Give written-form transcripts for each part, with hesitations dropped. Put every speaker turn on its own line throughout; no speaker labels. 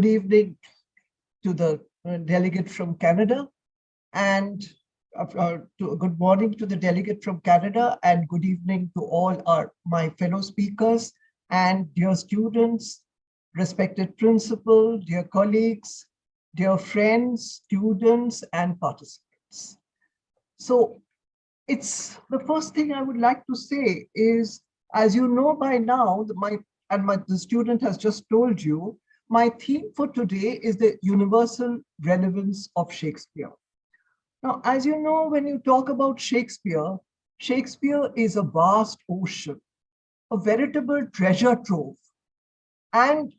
Good evening to the delegate from Canada, and good morning to the delegate from Canada, and good evening to all my fellow speakers and dear students, respected principal, dear colleagues, dear friends, students, and participants. So it's the first thing I would like to say is, as you know by now, the student has just told you, my theme for today is the universal relevance of Shakespeare. Now, as you know, when you talk about Shakespeare, Shakespeare is a vast ocean, a veritable treasure trove. And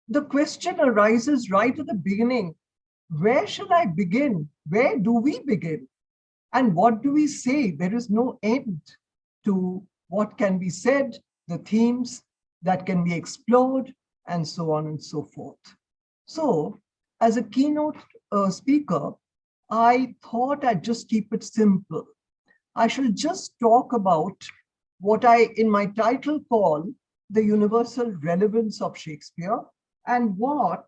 the question arises right at the beginning, where shall I begin? Where do we begin? And what do we say? There is no end to what can be said, the themes that can be explored, and so on and so forth. So, as a keynote speaker, I thought I'd just keep it simple. I shall just talk about what I, in my title, call the universal relevance of Shakespeare, and what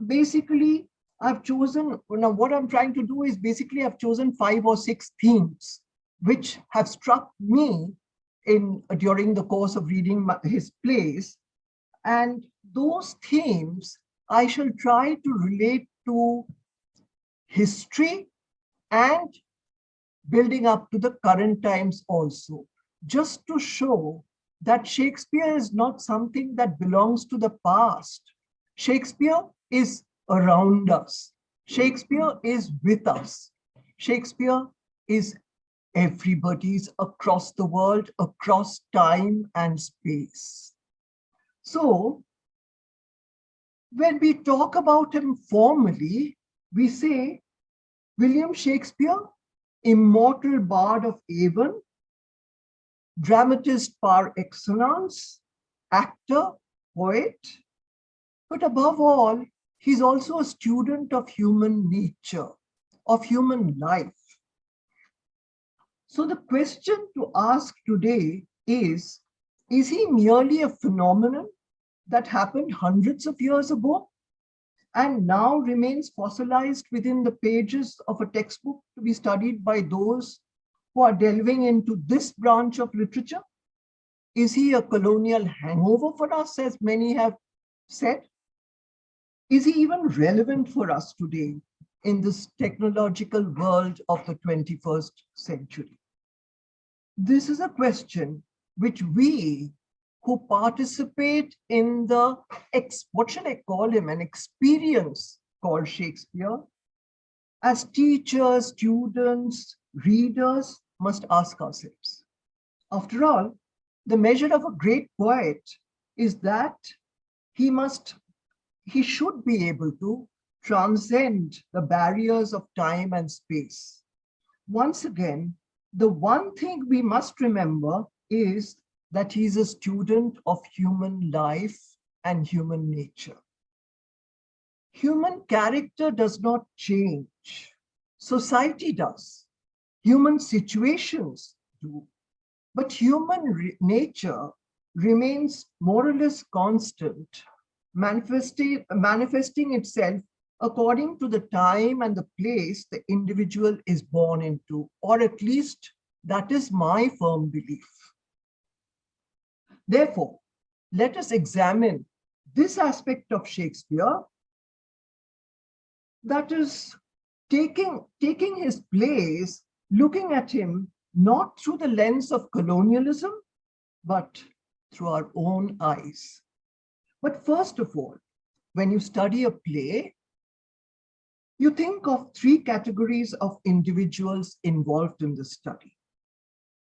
basically I've chosen. Now, what I'm trying to do is basically I've chosen 5 or 6 themes which have struck me during the course of reading his plays. And those themes I shall try to relate to history and building up to the current times also, just to show that Shakespeare is not something that belongs to the past. Shakespeare is around us. Shakespeare is with us. Shakespeare is everybody's across the world, across time and space. So, when we talk about him formally, we say William Shakespeare, immortal bard of Avon, dramatist par excellence, actor, poet, but above all, he's also a student of human nature, of human life. So the question to ask today is he merely a phenomenon that happened hundreds of years ago and now remains fossilized within the pages of a textbook to be studied by those who are delving into this branch of literature? Is he a colonial hangover for us, as many have said? Is he even relevant for us today in this technological world of the 21st century? This is a question which we who participate in the, what shall I call him, an experience called Shakespeare, as teachers, students, readers, must ask ourselves. After all, the measure of a great poet is that he should be able to transcend the barriers of time and space. Once again, the one thing we must remember is that he's a student of human life and human nature. Human character does not change. Society does. Human situations do. But human nature remains more or less constant, manifesting itself according to the time and the place the individual is born into, or at least that is my firm belief. Therefore, let us examine this aspect of Shakespeare, that is taking his plays, looking at him not through the lens of colonialism, but through our own eyes. But first of all, when you study a play, you think of 3 categories of individuals involved in the study.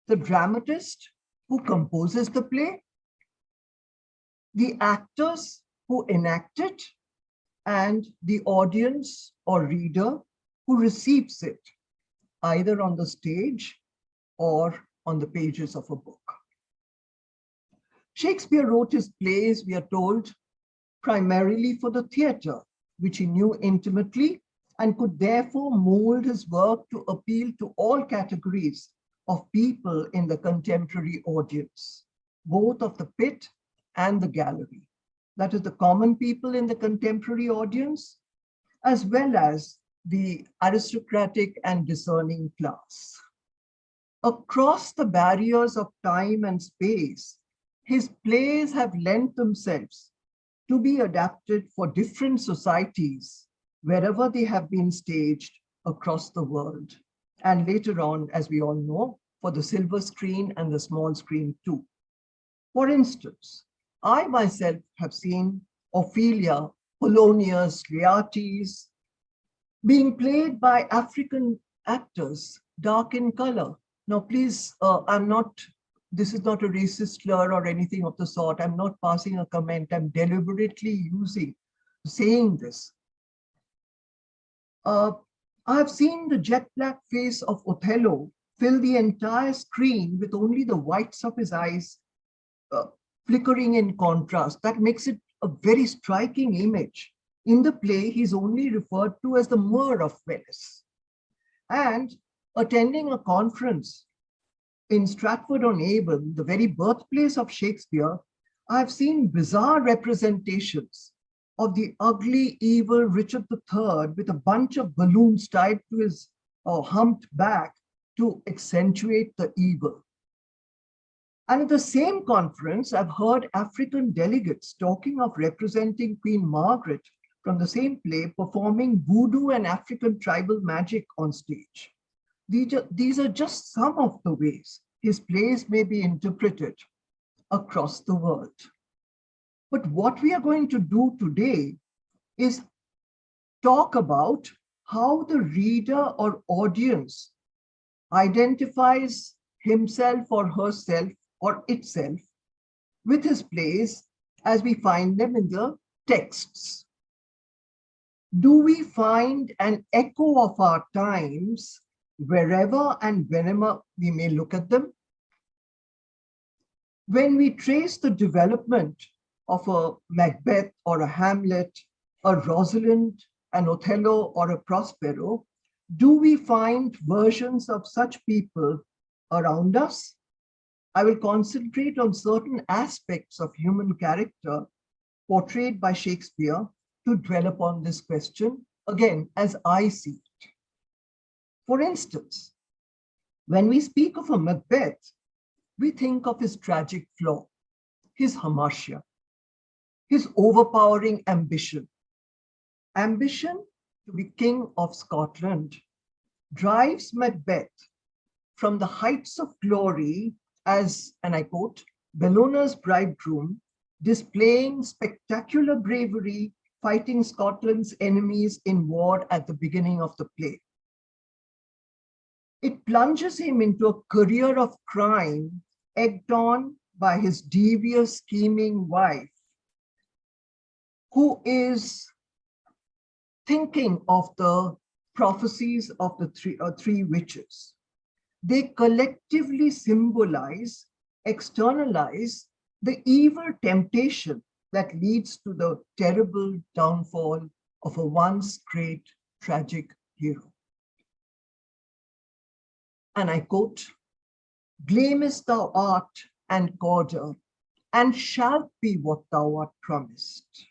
The dramatist who composes the play, the actors who enact it, and the audience or reader who receives it, either on the stage or on the pages of a book. Shakespeare wrote his plays, we are told, primarily for the theatre, which he knew intimately and could therefore mold his work to appeal to all categories of people in the contemporary audience, both of the pit and the gallery. that is the common people in the contemporary audience, as well as the aristocratic and discerning class. Across the barriers of time and space, his plays have lent themselves to be adapted for different societies wherever they have been staged across the world. And later on, as we all know, for the silver screen and the small screen too. For instance, I myself have seen Ophelia, Polonius, Laertes being played by African actors, dark in color. Now, please, this is not a racist slur or anything of the sort. I'm not passing a comment. I'm deliberately saying this. I've seen the jet black face of Othello fill the entire screen with only the whites of his eyes uh, flickering in contrast. That makes it a very striking image. In the play, he's only referred to as the Moor of Venice. And attending a conference in Stratford-on-Avon, the very birthplace of Shakespeare, I've seen bizarre representations of the ugly, evil Richard III with a bunch of balloons tied to his humped back to accentuate the evil. And at the same conference, I've heard African delegates talking of representing Queen Margaret from the same play performing voodoo and African tribal magic on stage. These are just some of the ways his plays may be interpreted across the world. But what we are going to do today is talk about how the reader or audience identifies himself or herself or itself with his plays as we find them in the texts. Do we find an echo of our times wherever and whenever we may look at them? When we trace the development of a Macbeth or a Hamlet, a Rosalind, an Othello or a Prospero, do we find versions of such people around us? I will concentrate on certain aspects of human character portrayed by Shakespeare to dwell upon this question, again, as I see it. For instance, when we speak of a Macbeth, we think of his tragic flaw, his hamartia, his overpowering ambition. Ambition to be king of Scotland drives Macbeth from the heights of glory as, and I quote, Bellona's bridegroom, displaying spectacular bravery, fighting Scotland's enemies in war at the beginning of the play. It plunges him into a career of crime, egged on by his devious, scheming wife, who is thinking of the prophecies of the three witches. They collectively symbolize, externalize the evil temptation that leads to the terrible downfall of a once great tragic hero. And I quote, "Blamest thou art and cawdor, and shalt be what thou art promised,"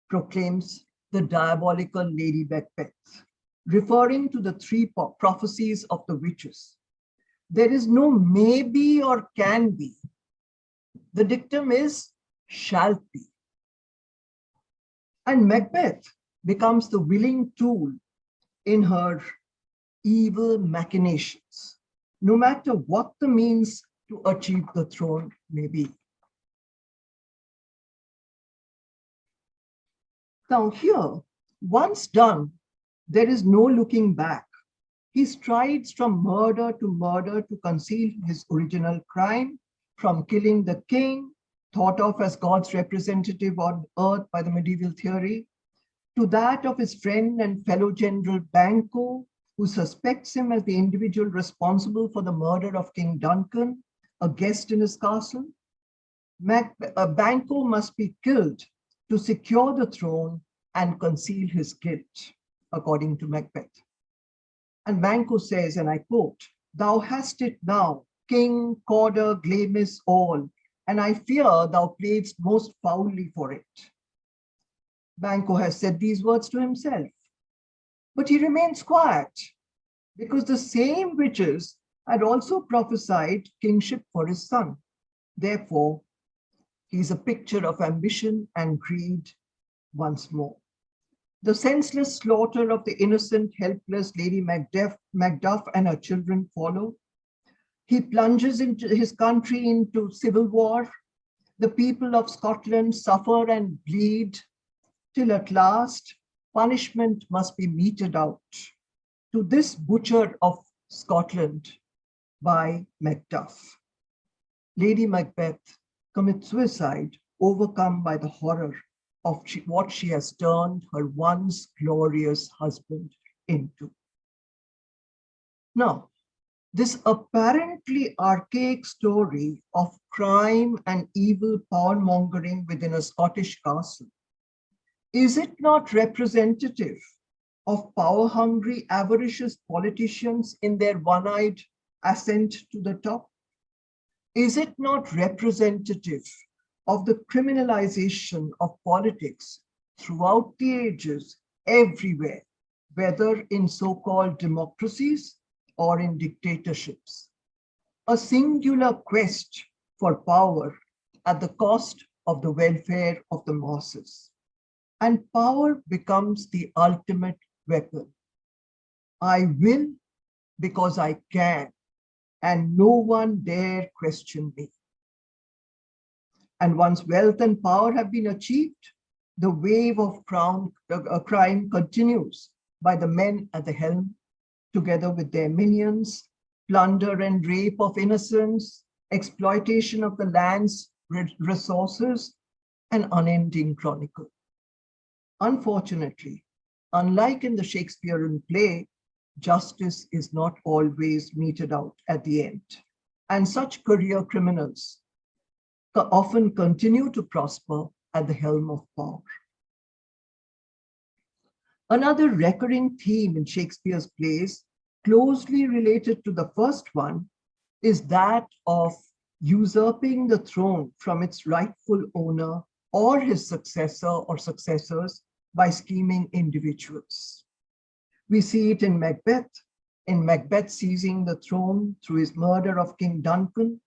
proclaims the diabolical Lady Macbeth, referring to the three prophecies of the witches. There is no maybe or can be. The dictum is shall be. And Macbeth becomes the willing tool in her evil machinations, no matter what the means to achieve the throne may be. Now here, once done, there is no looking back. He strides from murder to conceal his original crime, from killing the king, thought of as God's representative on earth by the medieval theory, to that of his friend and fellow general Banquo, who suspects him as the individual responsible for the murder of King Duncan, a guest in his castle. Banquo must be killed to secure the throne and conceal his guilt, according to Macbeth. And Banquo says, and I quote, "Thou hast it now, king, cawdor, Glamis, all, and I fear thou playedst most foully for it." Banquo has said these words to himself. But he remains quiet because the same witches had also prophesied kingship for his son. Therefore, he is a picture of ambition and greed once more. The senseless slaughter of the innocent, helpless Lady Macduff and her children follow. He plunges into his country into civil war. The people of Scotland suffer and bleed till at last punishment must be meted out to this butcher of Scotland by Macduff. Lady Macbeth commits suicide, overcome by the horror of what she has turned her once glorious husband into. Now, this apparently archaic story of crime and evil power-mongering within a Scottish castle, is it not representative of power-hungry, avaricious politicians in their one-eyed ascent to the top? Is it not representative of the criminalization of politics throughout the ages, everywhere, whether in so-called democracies or in dictatorships? A singular quest for power at the cost of the welfare of the masses. And power becomes the ultimate weapon. I will because I can, and no one dare question me. And once wealth and power have been achieved, the wave of crime continues by the men at the helm, together with their minions, plunder and rape of innocents, exploitation of the land's resources, an unending chronicle. Unfortunately, unlike in the Shakespearean play, justice is not always meted out at the end, and such career criminals often continue to prosper at the helm of power. Another recurring theme in Shakespeare's plays, closely related to the first one, is that of usurping the throne from its rightful owner or his successor or successors by scheming individuals. We see it in Macbeth seizing the throne through his murder of King Duncan,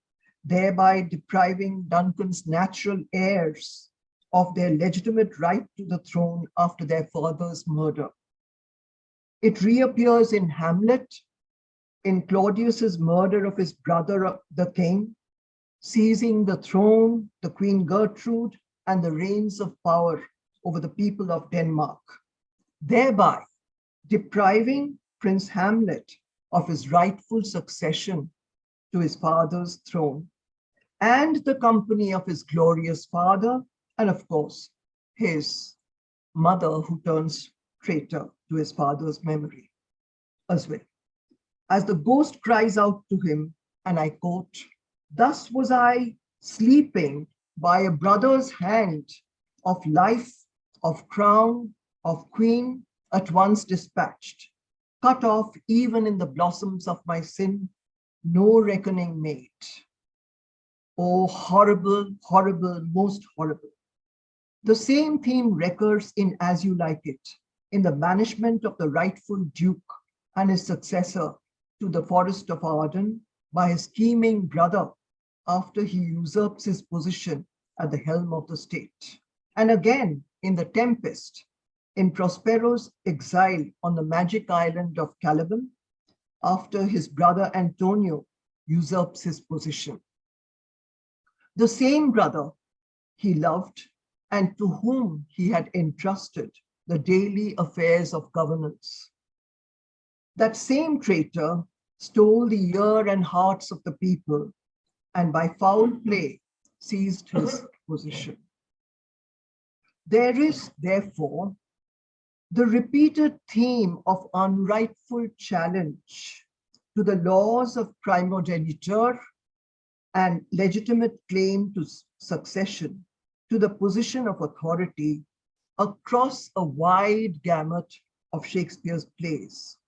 thereby depriving Duncan's natural heirs of their legitimate right to the throne after their father's murder. It reappears in Hamlet, in Claudius's murder of his brother, the king, seizing the throne, the Queen Gertrude, and the reins of power over the people of Denmark, thereby depriving Prince Hamlet of his rightful succession to his father's throne and the company of his glorious father, and of course, his mother who turns traitor to his father's memory as well. As the ghost cries out to him, and I quote, "Thus was I sleeping by a brother's hand, of life, of crown, of queen, at once dispatched, cut off even in the blossoms of my sin, no reckoning made." Oh, horrible, horrible, most horrible. The same theme recurs in As You Like It, in the banishment of the rightful duke and his successor to the forest of Arden by his scheming brother after he usurps his position at the helm of the state. And again, in The Tempest, in Prospero's exile on the magic island of Caliban after his brother Antonio usurps his position. The same brother he loved and to whom he had entrusted the daily affairs of governance. That same traitor stole the ear and hearts of the people and by foul play seized his position. There is, therefore, the repeated theme of unrightful challenge to the laws of primogeniture and legitimate claim to succession to the position of authority across a wide gamut of Shakespeare's plays.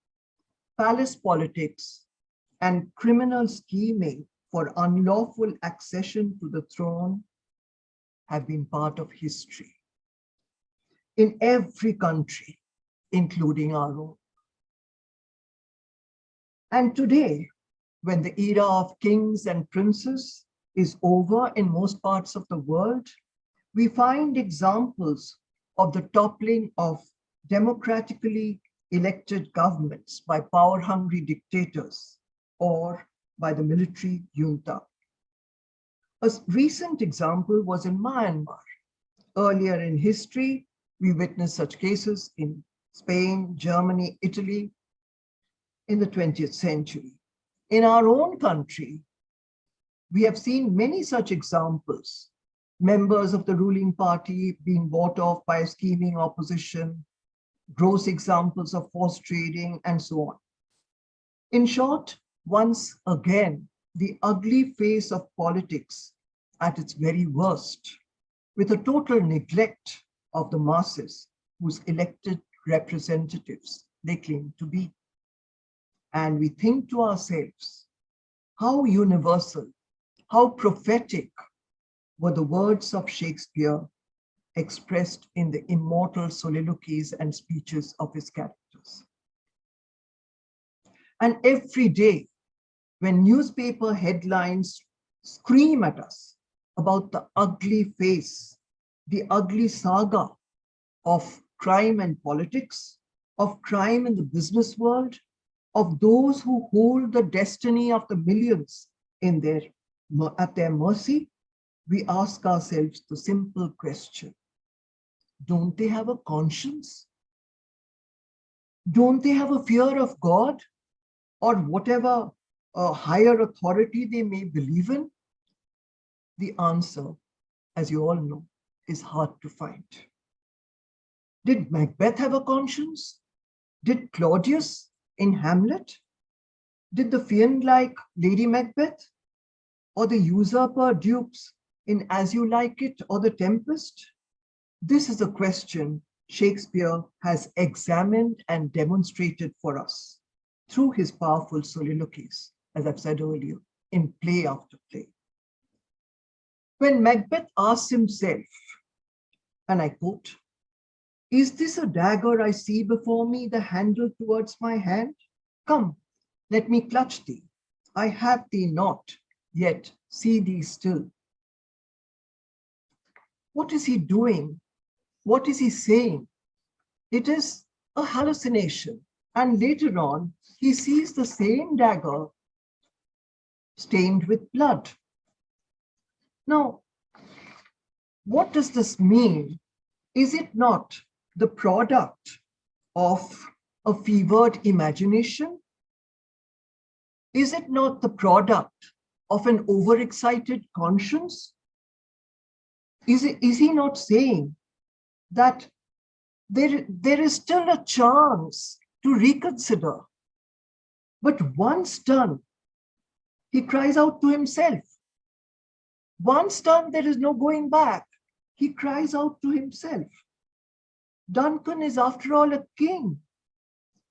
Palace politics and criminal scheming for unlawful accession to the throne have been part of history. in every country, including our own. And today, when the era of kings and princes is over in most parts of the world, we find examples of the toppling of democratically elected governments by power-hungry dictators or by the military junta. A recent example was in Myanmar. Earlier in history, we witnessed such cases in Spain, Germany, Italy in the 20th century. In our own country, we have seen many such examples. Members of the ruling party being bought off by a scheming opposition, gross examples of forced trading, and so on. In short, once again, the ugly face of politics at its very worst, with a total neglect of the masses whose elected representatives they claim to be. And we think to ourselves, how universal, how prophetic were the words of Shakespeare expressed in the immortal soliloquies and speeches of his characters. And every day, when newspaper headlines scream at us about the ugly face, the ugly saga of crime and politics, of crime in the business world, of those who hold the destiny of the millions at their mercy, we ask ourselves the simple question, don't they have a conscience? Don't they have a fear of God or whatever higher authority they may believe in? The answer, as you all know, is hard to find. Did Macbeth have a conscience? Did Claudius in Hamlet? Did the fiend-like Lady Macbeth? Or the usurper dupes in As You Like It or The Tempest? This is a question Shakespeare has examined and demonstrated for us through his powerful soliloquies, as I've said earlier, in play after play. When Macbeth asks himself, and I quote, "Is this a dagger I see before me, the handle towards my hand? Come, let me clutch thee. I have thee not, yet see thee still." What is he doing? What is he saying? It is a hallucination. And later on, he sees the same dagger stained with blood. Now, what does this mean? Is it not the product of a fevered imagination? Is it not the product of an overexcited conscience? Is he not saying that there is still a chance to reconsider? But once done, he cries out to himself. Once done, there is no going back. He cries out to himself. Duncan is, after all, a king,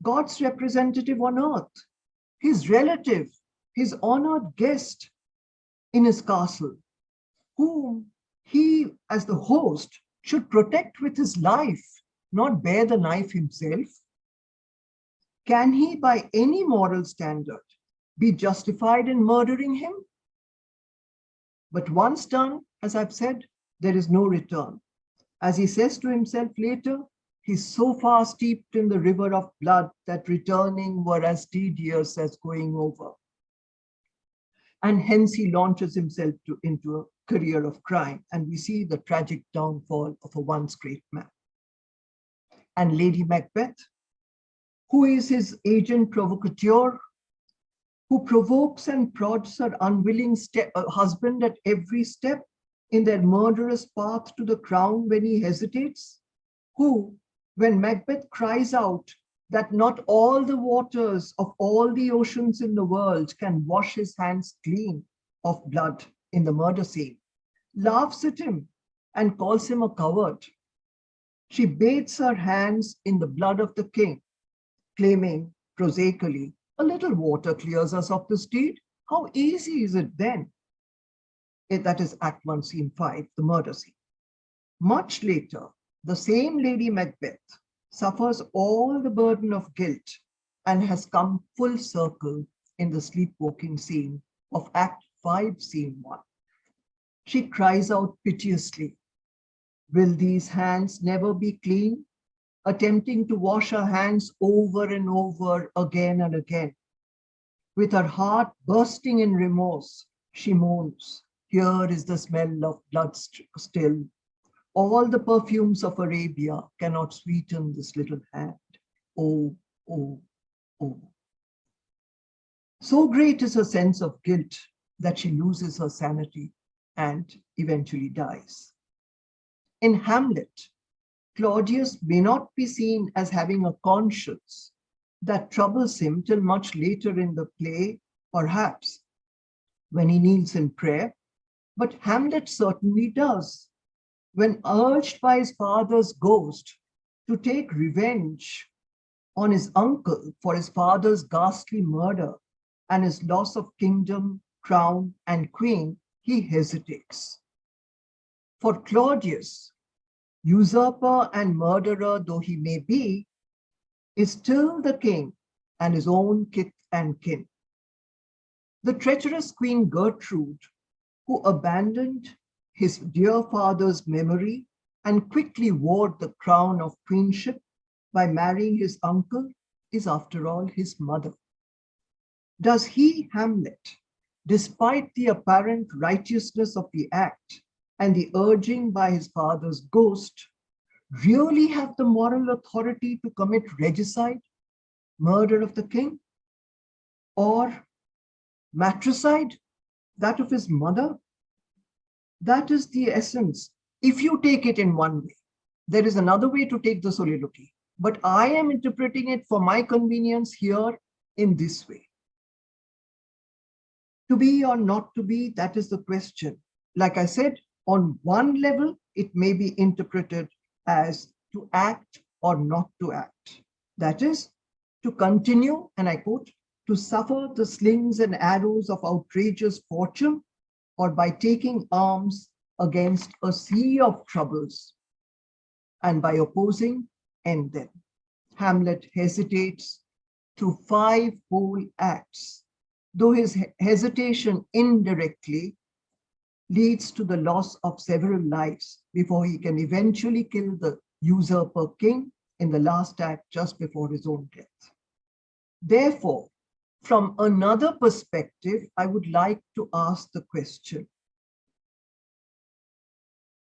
God's representative on earth, his relative, his honored guest in his castle, whom he, as the host, should protect with his life, not bear the knife himself. Can he, by any moral standard, be justified in murdering him? But once done, as I've said, there is no return. As he says to himself later, he's so far steeped in the river of blood that returning were as tedious as going over. And hence he launches himself into a career of crime, and we see the tragic downfall of a once great man. And Lady Macbeth, who is his agent provocateur, who provokes and prods her unwilling husband at every step in their murderous path to the crown when he hesitates, who, when Macbeth cries out that not all the waters of all the oceans in the world can wash his hands clean of blood in the murder scene, laughs at him and calls him a coward. She bathes her hands in the blood of the king, claiming prosaically, "A little water clears us of this deed. How easy is it then?" That is Act 1, Scene 5, the murder scene. Much later, the same Lady Macbeth suffers all the burden of guilt and has come full circle in the sleepwalking scene of Act 5, Scene 1. She cries out piteously, "Will these hands never be clean?" attempting to wash her hands over and over again and again. With her heart bursting in remorse, she moans, "Here is the smell of blood still. All the perfumes of Arabia cannot sweeten this little hand. Oh, oh, oh." So great is her sense of guilt that she loses her sanity and eventually dies. In Hamlet, Claudius may not be seen as having a conscience that troubles him till much later in the play, perhaps, when he kneels in prayer, but Hamlet certainly does. When urged by his father's ghost to take revenge on his uncle for his father's ghastly murder and his loss of kingdom, crown, and queen, he hesitates. For Claudius, usurper and murderer though he may be, is still the king and his own kith and kin. The treacherous Queen Gertrude, who abandoned his dear father's memory and quickly wore the crown of queenship by marrying his uncle, is after all his mother. Does he, Hamlet, despite the apparent righteousness of the act and the urging by his father's ghost, really have the moral authority to commit regicide, murder of the king, or matricide, that of his mother? That is the essence. If you take it in one way, there is another way to take the soliloquy, but I am interpreting it for my convenience here in this way. To be or not to be, that is the question. Like I said, on one level, it may be interpreted as to act or not to act. That is, to continue, and I quote, "to suffer the slings and arrows of outrageous fortune, or by taking arms against a sea of troubles, and by opposing, end them." Hamlet hesitates through 5 whole acts, though his hesitation indirectly leads to the loss of several lives before he can eventually kill the usurper king in the last act just before his own death. Therefore, from another perspective, I would like to ask the question.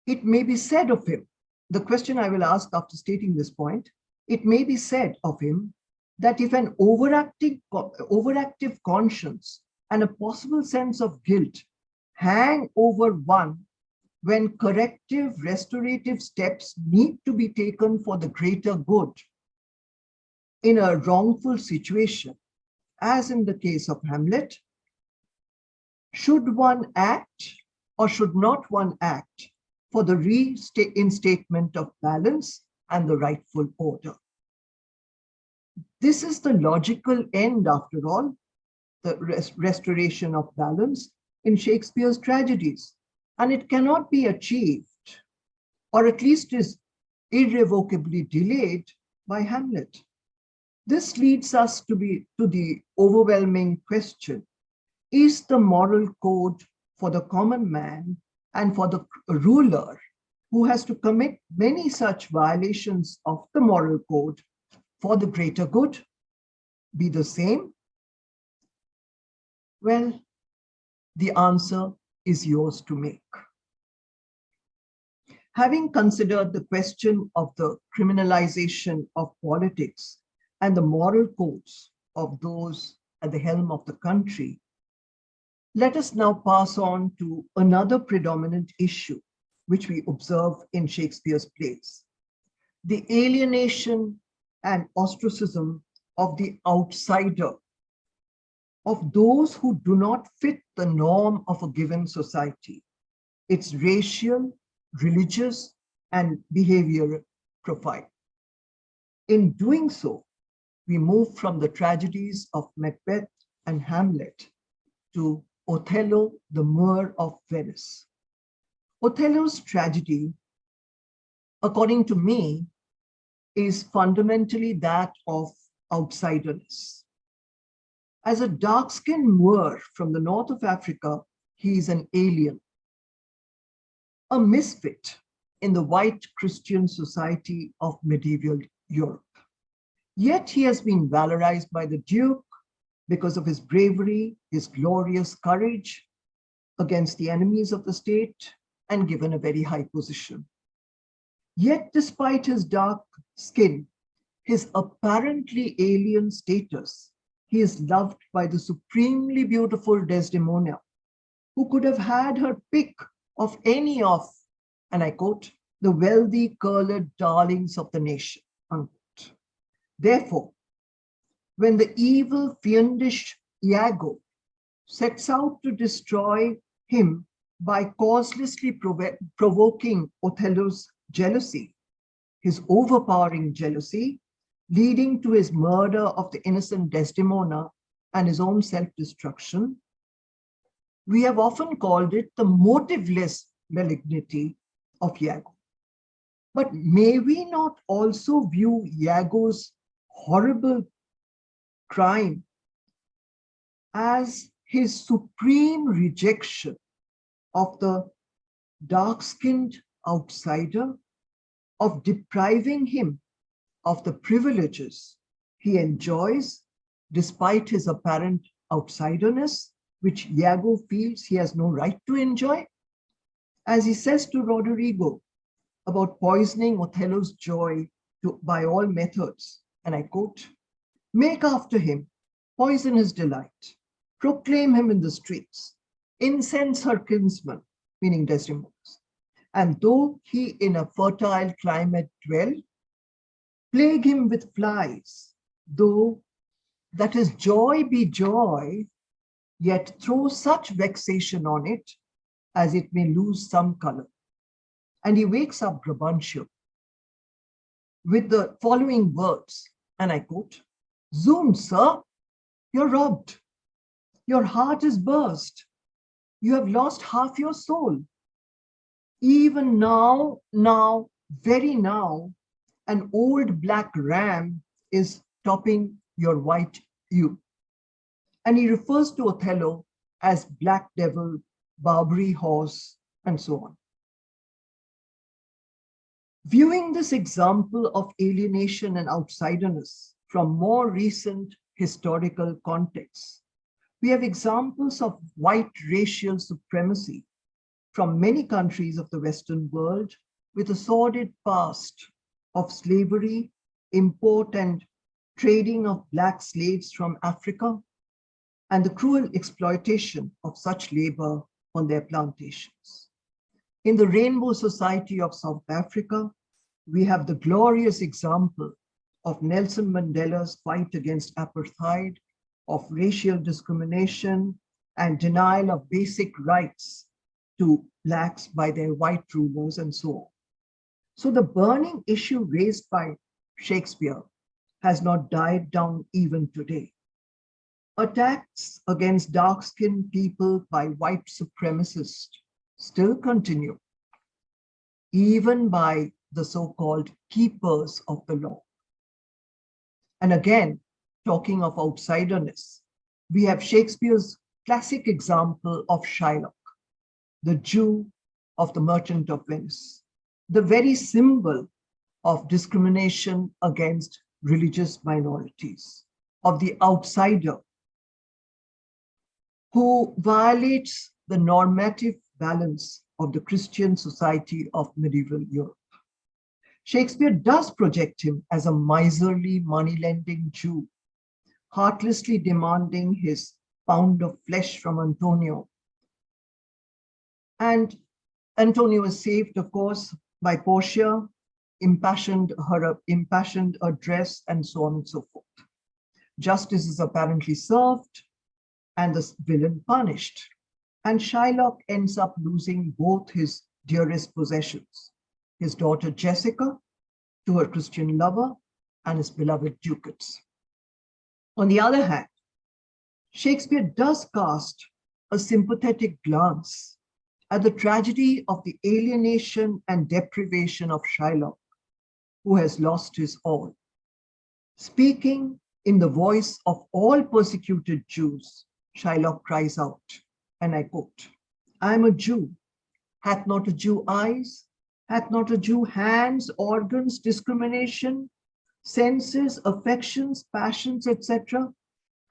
It may be said of him, the question I will ask after stating this point, it may be said of him that if an overactive conscience and a possible sense of guilt hang over one when corrective, restorative steps need to be taken for the greater good in a wrongful situation, as in the case of Hamlet, should one act or should not one act for the reinstatement of balance and the rightful order? This is the logical end, after all, the restoration of balance in Shakespeare's tragedies, and it cannot be achieved, or at least is irrevocably delayed, by Hamlet. This leads us to the overwhelming question: is the moral code for the common man and for the ruler who has to commit many such violations of the moral code for the greater good be the same? Well, the answer is yours to make. Having considered the question of the criminalization of politics and the moral codes of those at the helm of the country, let us now pass on to another predominant issue which we observe in Shakespeare's plays: the alienation and ostracism of the outsider, of those who do not fit the norm of a given society, its racial, religious, and behavioral profile. In doing so, we move from the tragedies of Macbeth and Hamlet to Othello, the Moor of Venice. Othello's tragedy according to me, is fundamentally that of outsiderness. As a dark-skinned Moor from the north of Africa, he is an alien, a misfit in the white Christian society of medieval Europe. Yet he has been valorized by the Duke because of his bravery, his glorious courage against the enemies of the state, and given a very high position. Yet, despite his dark skin, his apparently alien status, he is loved by the supremely beautiful Desdemona, who could have had her pick of any of, and I quote, the wealthy, curled darlings of the nation, unquote. Therefore, when the evil, fiendish Iago sets out to destroy him by causelessly provoking Othello's jealousy, his overpowering jealousy, leading to his murder of the innocent Desdemona and his own self-destruction, we have often called it the motiveless malignity of Iago. But may we not also view Iago's horrible crime as his supreme rejection of the dark-skinned outsider, of depriving him of the privileges he enjoys despite his apparent outsiderness, which Iago feels he has no right to enjoy? As he says to Roderigo about poisoning Othello's joy by all methods, and I quote, "Make after him, poison his delight, proclaim him in the streets, incense her kinsman," meaning Desdemona, "and though he in a fertile climate dwell, plague him with flies, though that his joy be joy, yet throw such vexation on it as it may lose some color." And he wakes up Brabantio with the following words, and I quote, "Zoom, sir, you're robbed. Your heart is burst. You have lost half your soul. Even now, very now, an old black ram is topping your white ewe." And he refers to Othello as black devil, Barbary horse, and so on. Viewing this example of alienation and outsiderness from more recent historical contexts, we have examples of white racial supremacy from many countries of the Western world with a sordid past of slavery, import and trading of black slaves from Africa, and the cruel exploitation of such labor on their plantations. In the Rainbow Society of South Africa, we have the glorious example of Nelson Mandela's fight against apartheid, of racial discrimination and denial of basic rights to blacks by their white rulers and so on. So the burning issue raised by Shakespeare has not died down even today. Attacks against dark-skinned people by white supremacists still continue, even by the so-called keepers of the law. And again, talking of outsiderness, we have Shakespeare's classic example of Shylock, the Jew of the Merchant of Venice, the very symbol of discrimination against religious minorities, of the outsider who violates the normative balance of the Christian society of medieval Europe. Shakespeare does project him as a miserly, money-lending Jew, heartlessly demanding his pound of flesh from Antonio. And Antonio is saved, of course, by Portia, her impassioned address, and so on and so forth. Justice is apparently served, and the villain punished. And Shylock ends up losing both his dearest possessions, his daughter Jessica to her Christian lover, and his beloved ducats. On the other hand, Shakespeare does cast a sympathetic glance at the tragedy of the alienation and deprivation of Shylock, who has lost his all. Speaking in the voice of all persecuted Jews, Shylock cries out, and I quote, I am a Jew. Hath not a Jew eyes? Hath not a Jew hands, organs, discrimination, senses, affections, passions, etc.,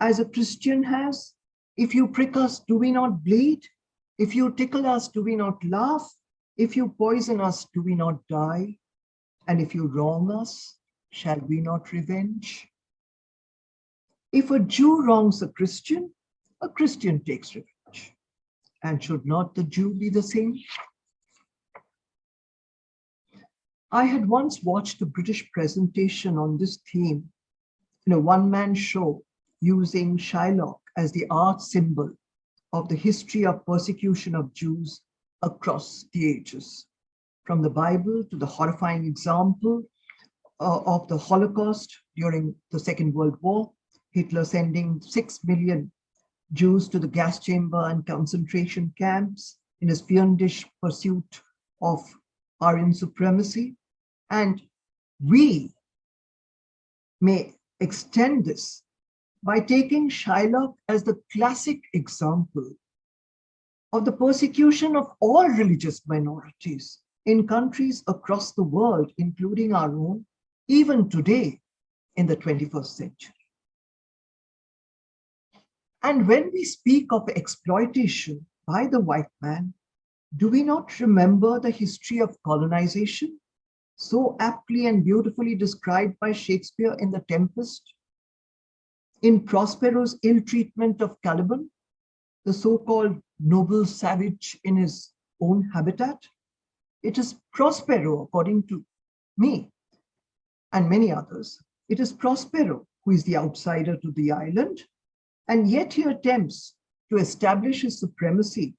as a Christian has? If you prick us, do we not bleed? If you tickle us, do we not laugh? If you poison us, do we not die? And if you wrong us, shall we not revenge? If a Jew wrongs a Christian takes revenge. And should not the Jew be the same? I had once watched a British presentation on this theme in a one-man show using Shylock as the art symbol of the history of persecution of Jews across the ages, from the Bible to the horrifying example of the Holocaust during the Second World War, Hitler sending 6 million Jews to the gas chamber and concentration camps in his fiendish pursuit of Aryan supremacy. And we may extend this by taking Shylock as the classic example of the persecution of all religious minorities in countries across the world, including our own, even today in the 21st century. And when we speak of exploitation by the white man, do we not remember the history of colonization, so aptly and beautifully described by Shakespeare in The Tempest? In Prospero's ill treatment of Caliban, the so-called noble savage in his own habitat, it is Prospero, according to me and many others, it is Prospero who is the outsider to the island, and yet he attempts to establish his supremacy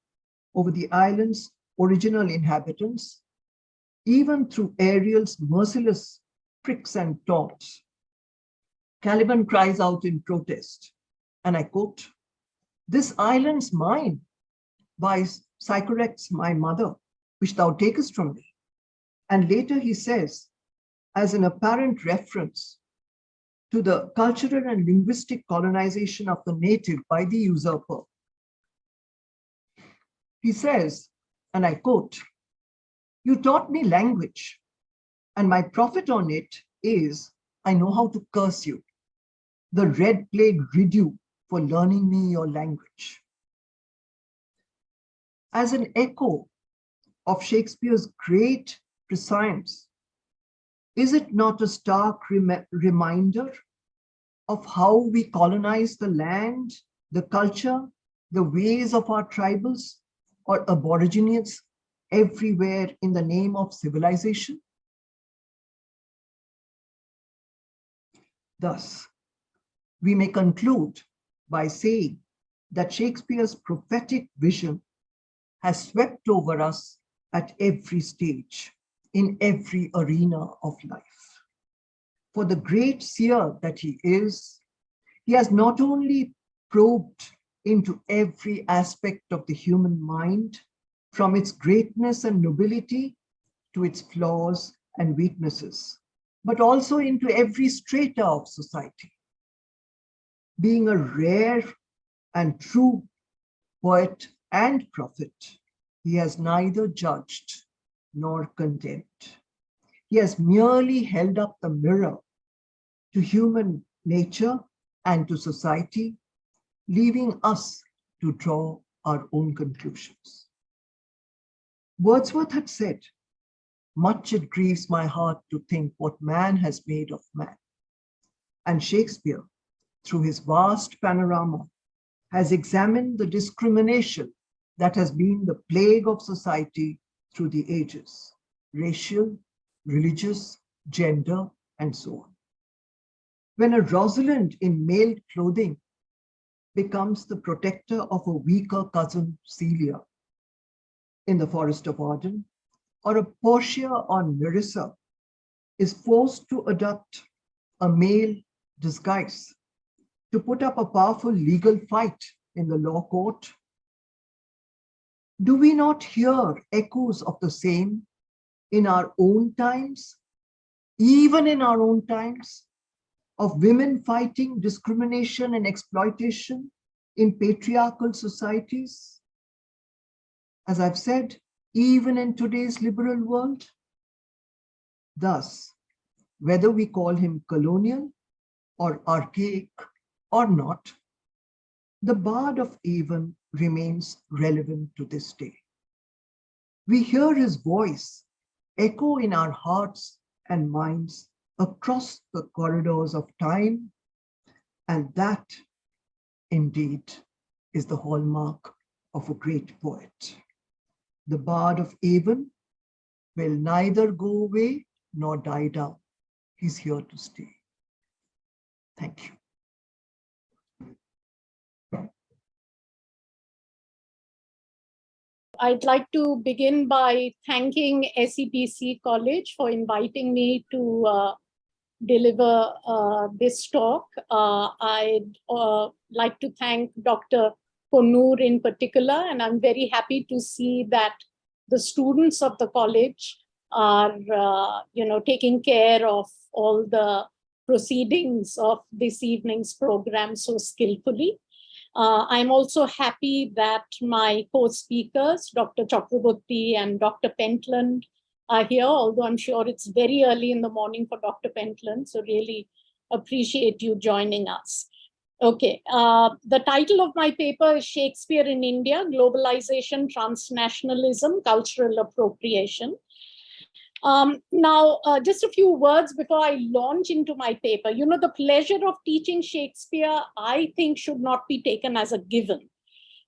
over the island's original inhabitants, even through Ariel's merciless pricks and taunts. Caliban cries out in protest, and I quote, "This island's mine, by Sycorax my mother, which thou takest from me." And later he says, as an apparent reference to the cultural and linguistic colonization of the native by the usurper, he says, and I quote, "You taught me language, and my profit on it is I know how to curse you. The red plague rid you for learning me your language." As an echo of Shakespeare's great prescience, is it not a stark reminder of how we colonize the land, the culture, the ways of our tribals or aborigines everywhere in the name of civilization? Thus, we may conclude by saying that Shakespeare's prophetic vision has swept over us at every stage, in every arena of life. For the great seer that he is, he has not only probed into every aspect of the human mind, from its greatness and nobility to its flaws and weaknesses, but also into every strata of society. Being a rare and true poet and prophet, he has neither judged nor condemned. He has merely held up the mirror to human nature and to society, leaving us to draw our own conclusions. Wordsworth had said, "Much it grieves my heart to think what man has made of man." And Shakespeare, through his vast panorama, has examined the discrimination that has been the plague of society through the ages, racial, religious, gender, and so on. When a Rosalind in male clothing becomes the protector of a weaker cousin Celia in the Forest of Arden, or a Portia on Nerissa is forced to adopt a male disguise to put up a powerful legal fight in the law court, Do we not hear echoes of the same in our own times, even in our own times, of women fighting discrimination and exploitation in patriarchal societies? As I've said, even in today's liberal world. Thus, whether we call him colonial or archaic or not, the Bard of Avon remains relevant to this day. We hear his voice echo in our hearts and minds across the corridors of time, and that indeed is the hallmark of a great poet. The Bard of Avon will neither go away nor die down. He's here to stay. Thank you.
I'd like to begin by thanking SEPC College for inviting me to deliver this talk. I'd like to thank Dr. Konur in particular, and I'm very happy to see that the students of the college are taking care of all the proceedings of this evening's program so skillfully. I'm also happy that my co-speakers, Dr. Chakraborty and Dr. Pentland, are here, although I'm sure it's very early in the morning for Dr. Pentland, so really appreciate you joining us. Okay, the title of my paper is Shakespeare in India, Globalization, Transnationalism, Cultural Appropriation. Now, just a few words before I launch into my paper. You know, the pleasure of teaching Shakespeare, I think, should not be taken as a given.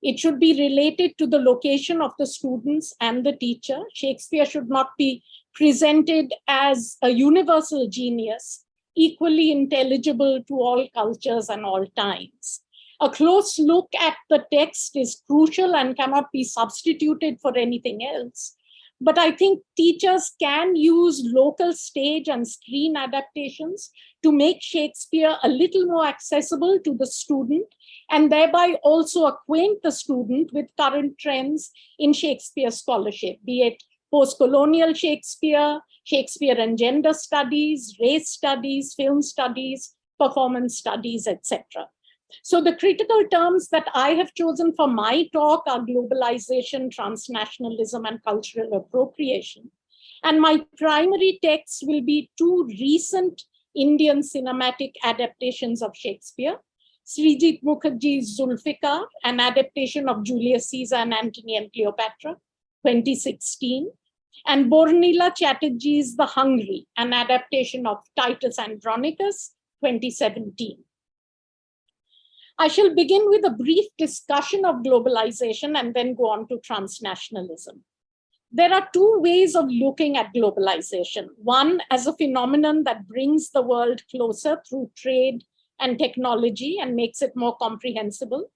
It should be related to the location of the students and the teacher. Shakespeare should not be presented as a universal genius, equally intelligible to all cultures and all times. A close look at the text is crucial and cannot be substituted for anything else. But I think teachers can use local stage and screen adaptations to make Shakespeare a little more accessible to the student, and thereby also acquaint the student with current trends in Shakespeare scholarship, be it post-colonial Shakespeare, Shakespeare and gender studies, race studies, film studies, performance studies, etc. So the critical terms that I have chosen for my talk are globalization, transnationalism, and cultural appropriation. And my primary text will be two recent Indian cinematic adaptations of Shakespeare: Srijit Mukherjee's Zulfikar, an adaptation of Julius Caesar and Antony and Cleopatra, 2016, and Bornila Chatterjee's The Hungry, an adaptation of Titus Andronicus, 2017. I shall begin with a brief discussion of globalization and then go on to transnationalism. There are two ways of looking at globalization. One as a phenomenon that brings the world closer through trade and technology and makes it more comprehensible.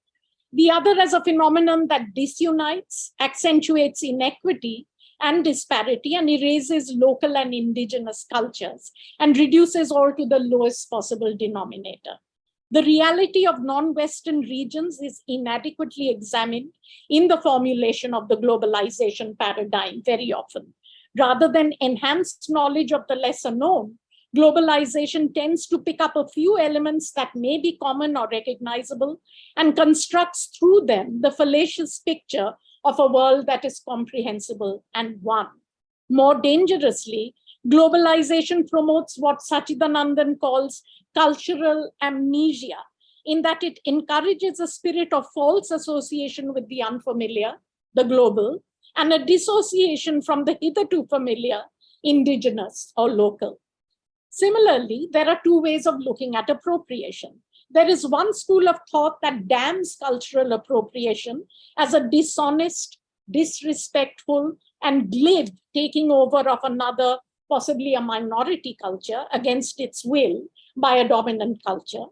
The other as a phenomenon that disunites, accentuates inequity and disparity, and erases local and indigenous cultures and reduces all to the lowest possible denominator. The reality of non-Western regions is inadequately examined in the formulation of the globalization paradigm very often. Rather than enhanced knowledge of the lesser known, globalization tends to pick up a few elements that may be common or recognizable and constructs through them the fallacious picture of a world that is comprehensible and one. More dangerously, globalization promotes what Sachidanandan calls cultural amnesia, in that it encourages a spirit of false association with the unfamiliar, the global, and a dissociation from the hitherto familiar, indigenous or local. Similarly, there are two ways of looking at appropriation. There is one school of thought that damns cultural appropriation as a dishonest, disrespectful, and glib taking over of another, possibly a minority culture, against its will by a dominant culture.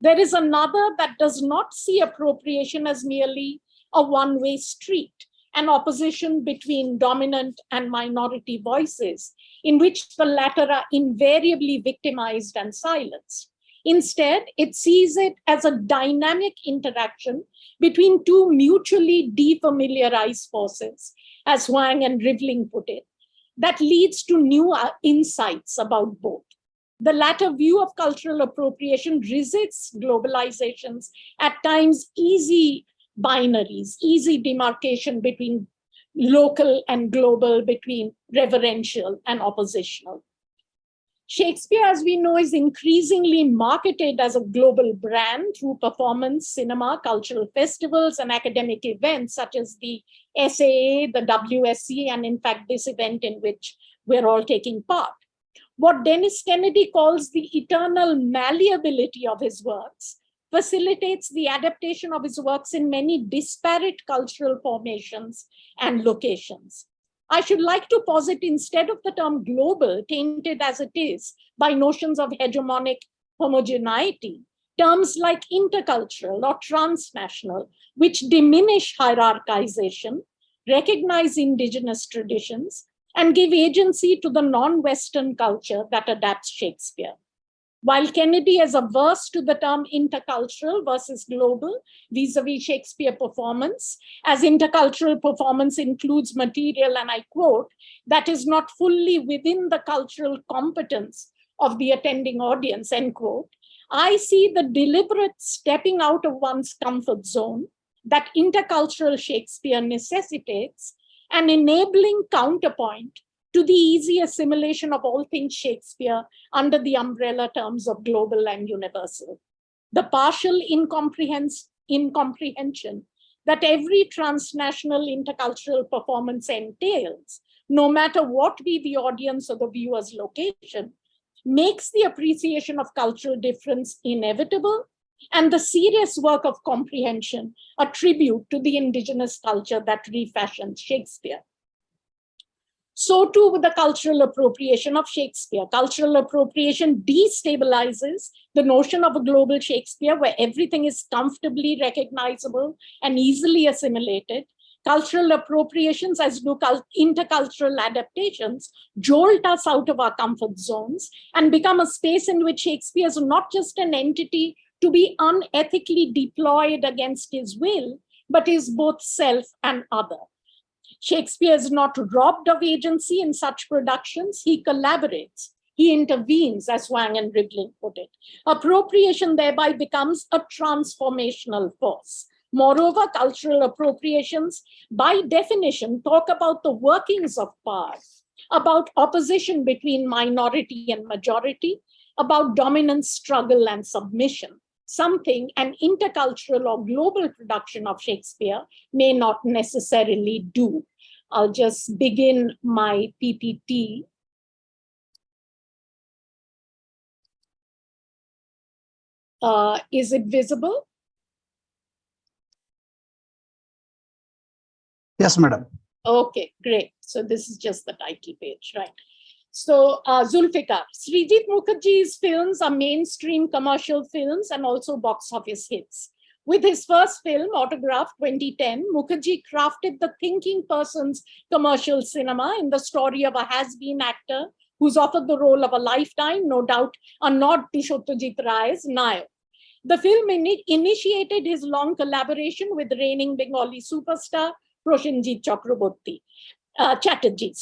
There is another that does not see appropriation as merely a one-way street, an opposition between dominant and minority voices, in which the latter are invariably victimized and silenced. Instead, it sees it as a dynamic interaction between two mutually defamiliarized forces, as Huang and Rivling put it, that leads to new insights about both. The latter view of cultural appropriation resists globalization's at times easy binaries, easy demarcation between local and global, between reverential and oppositional. Shakespeare, as we know, is increasingly marketed as a global brand through performance, cinema, cultural festivals, and academic events such as the SAA, the WSC, and in fact, this event in which we're all taking part. What Dennis Kennedy calls the eternal malleability of his works facilitates the adaptation of his works in many disparate cultural formations and locations. I should like to posit, instead of the term global, tainted as it is by notions of hegemonic homogeneity, terms like intercultural or transnational, which diminish hierarchization, recognize indigenous traditions, and give agency to the non-Western culture that adapts Shakespeare. While Kennedy is averse to the term intercultural versus global vis-a-vis Shakespeare performance, as intercultural performance includes material, and I quote, that is not fully within the cultural competence of the attending audience, end quote, I see the deliberate stepping out of one's comfort zone that intercultural Shakespeare necessitates, an enabling counterpoint to the easy assimilation of all things Shakespeare under the umbrella terms of global and universal. The partial incomprehension that every transnational intercultural performance entails, no matter what be the audience or the viewer's location, makes the appreciation of cultural difference inevitable and the serious work of comprehension a tribute to the indigenous culture that refashions Shakespeare. So too with the cultural appropriation of Shakespeare. Cultural appropriation destabilizes the notion of a global Shakespeare where everything is comfortably recognizable and easily assimilated. Cultural appropriations, as do intercultural adaptations, jolt us out of our comfort zones and become a space in which Shakespeare is not just an entity to be unethically deployed against his will, but is both self and other. Shakespeare is not robbed of agency in such productions. He collaborates, he intervenes, as Wang and Rivling put it. Appropriation thereby becomes a transformational force. Moreover, cultural appropriations, by definition, talk about the workings of power, about opposition between minority and majority, about dominance, struggle, and submission. Something an intercultural or global production of Shakespeare may not necessarily do. I'll just begin my PPT. Is it visible?
Yes, madam.
Okay, great. So this is just the title page, right? So Zulfikar, Srijit Mukherjee's films are mainstream commercial films and also box office hits. With his first film, Autograph 2010, Mukherjee crafted the thinking person's commercial cinema in the story of a has-been actor who's offered the role of a lifetime, no doubt a nod to Satyajit Ray's Nayak. The film initiated his long collaboration with reigning Bengali superstar Prosenjit Chatterjee,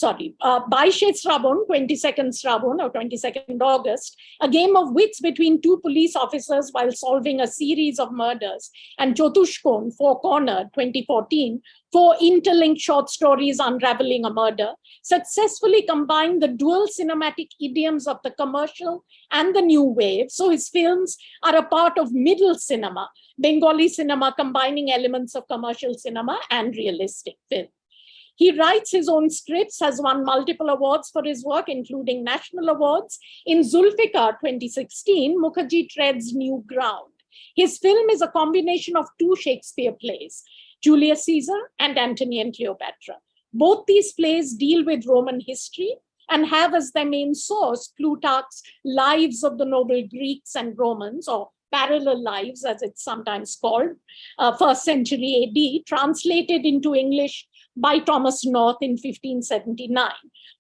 Baishe Sravan, 22nd Sravan or 22nd August, a game of wits between two police officers while solving a series of murders, and Chotushkon, Four Cornered, 2014, four interlinked short stories unraveling a murder, successfully combined the dual cinematic idioms of the commercial and the new wave. So his films are a part of middle cinema, Bengali cinema combining elements of commercial cinema and realistic film. He writes his own scripts, has won multiple awards for his work, including national awards. In Zulfikar 2016, Mukherjee treads new ground. His film is a combination of two Shakespeare plays, Julius Caesar and Antony and Cleopatra. Both these plays deal with Roman history and have as their main source Plutarch's Lives of the Noble Greeks and Romans, or Parallel Lives, as it's sometimes called, 1st century AD, translated into English by Thomas North in 1579.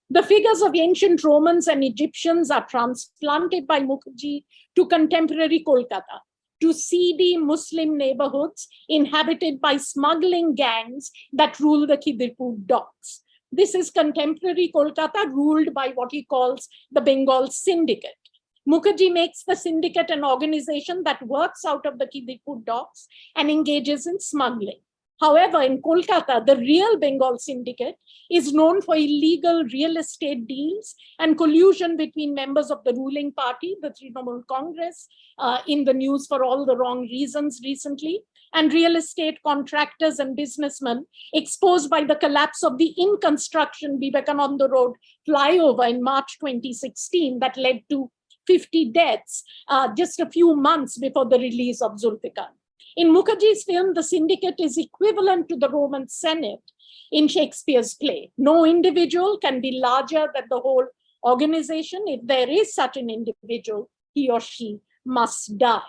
The figures of ancient Romans and Egyptians are transplanted by Mukherjee to contemporary Kolkata, to seedy Muslim neighborhoods inhabited by smuggling gangs that rule the Khidirpur docks. This is contemporary Kolkata ruled by what he calls the Bengal Syndicate. Mukherjee makes the syndicate an organization that works out of the Khidirpur docks and engages in smuggling. However, in Kolkata, the real Bengal Syndicate is known for illegal real estate deals and collusion between members of the ruling party, the Trinamool Congress, in the news for all the wrong reasons recently, and real estate contractors and businessmen exposed by the collapse of the in construction Vivekananda Road flyover in March 2016 that led to 50 deaths just a few months before the release of Zulfikar. In Mukherjee's film, the syndicate is equivalent to the Roman Senate in Shakespeare's play. No individual can be larger than the whole organization. If there is such an individual, he or she must die.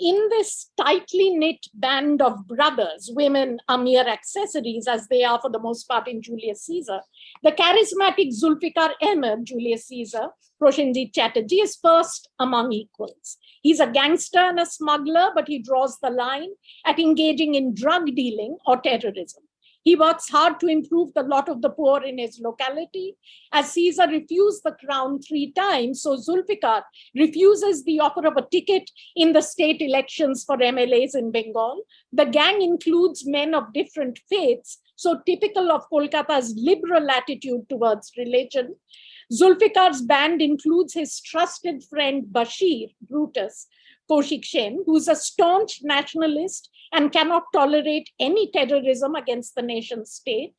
In this tightly knit band of brothers, women are mere accessories, as they are for the most part in Julius Caesar. The charismatic Zulfikar Ahmed, Julius Caesar, Prosenjit Chatterjee, is first among equals. He's a gangster and a smuggler, but he draws the line at engaging in drug dealing or terrorism. He works hard to improve the lot of the poor in his locality. As Caesar refused the crown 3 times, so Zulfikar refuses the offer of a ticket in the state elections for MLAs in Bengal. The gang includes men of different faiths, so typical of Kolkata's liberal attitude towards religion. Zulfikar's band includes his trusted friend Bashir, Brutus, Kaushik Sen, who's a staunch nationalist and cannot tolerate any terrorism against the nation state.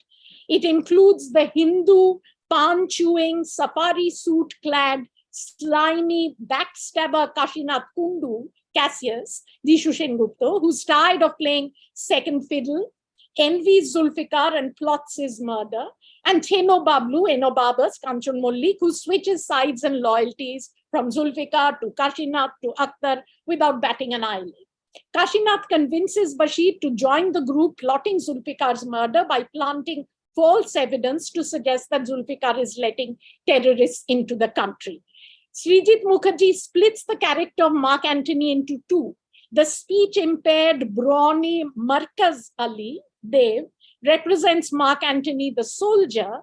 It includes the Hindu, pan-chewing, safari suit-clad, slimy backstabber Kashinath Kundu, Cassius, Dishu Sengupta, who's tired of playing second fiddle, envies Zulfikar and plots his murder, and Theno Bablu, Eno Babas, Kanchan Mollik, who switches sides and loyalties from Zulfikar to Kashinath to Akhtar without batting an eyelid. Kashinath convinces Bashir to join the group plotting Zulfikar's murder by planting false evidence to suggest that Zulfikar is letting terrorists into the country. Srijit Mukherjee splits the character of Mark Antony into 2. The speech-impaired, brawny Markaz Ali, Dev, represents Mark Antony the soldier,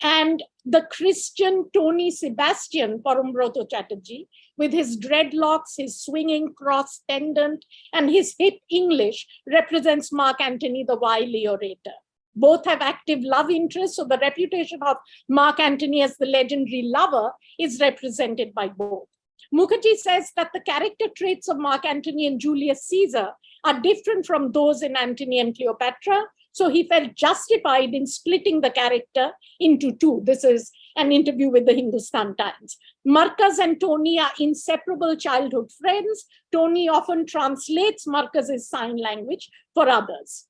and the Christian Tony Sebastian, Parambroto Chatterjee, with his dreadlocks, his swinging cross pendant, and his hip English, represents Mark Antony the wily orator. Both have active love interests, so the reputation of Mark Antony as the legendary lover is represented by both. Mukherjee says that the character traits of Mark Antony and Julius Caesar are different from those in Antony and Cleopatra, so he felt justified in splitting the character into 2. This is an interview with the Hindustan Times. Markaz and Tony are inseparable childhood friends. Tony often translates Markaz's sign language for others.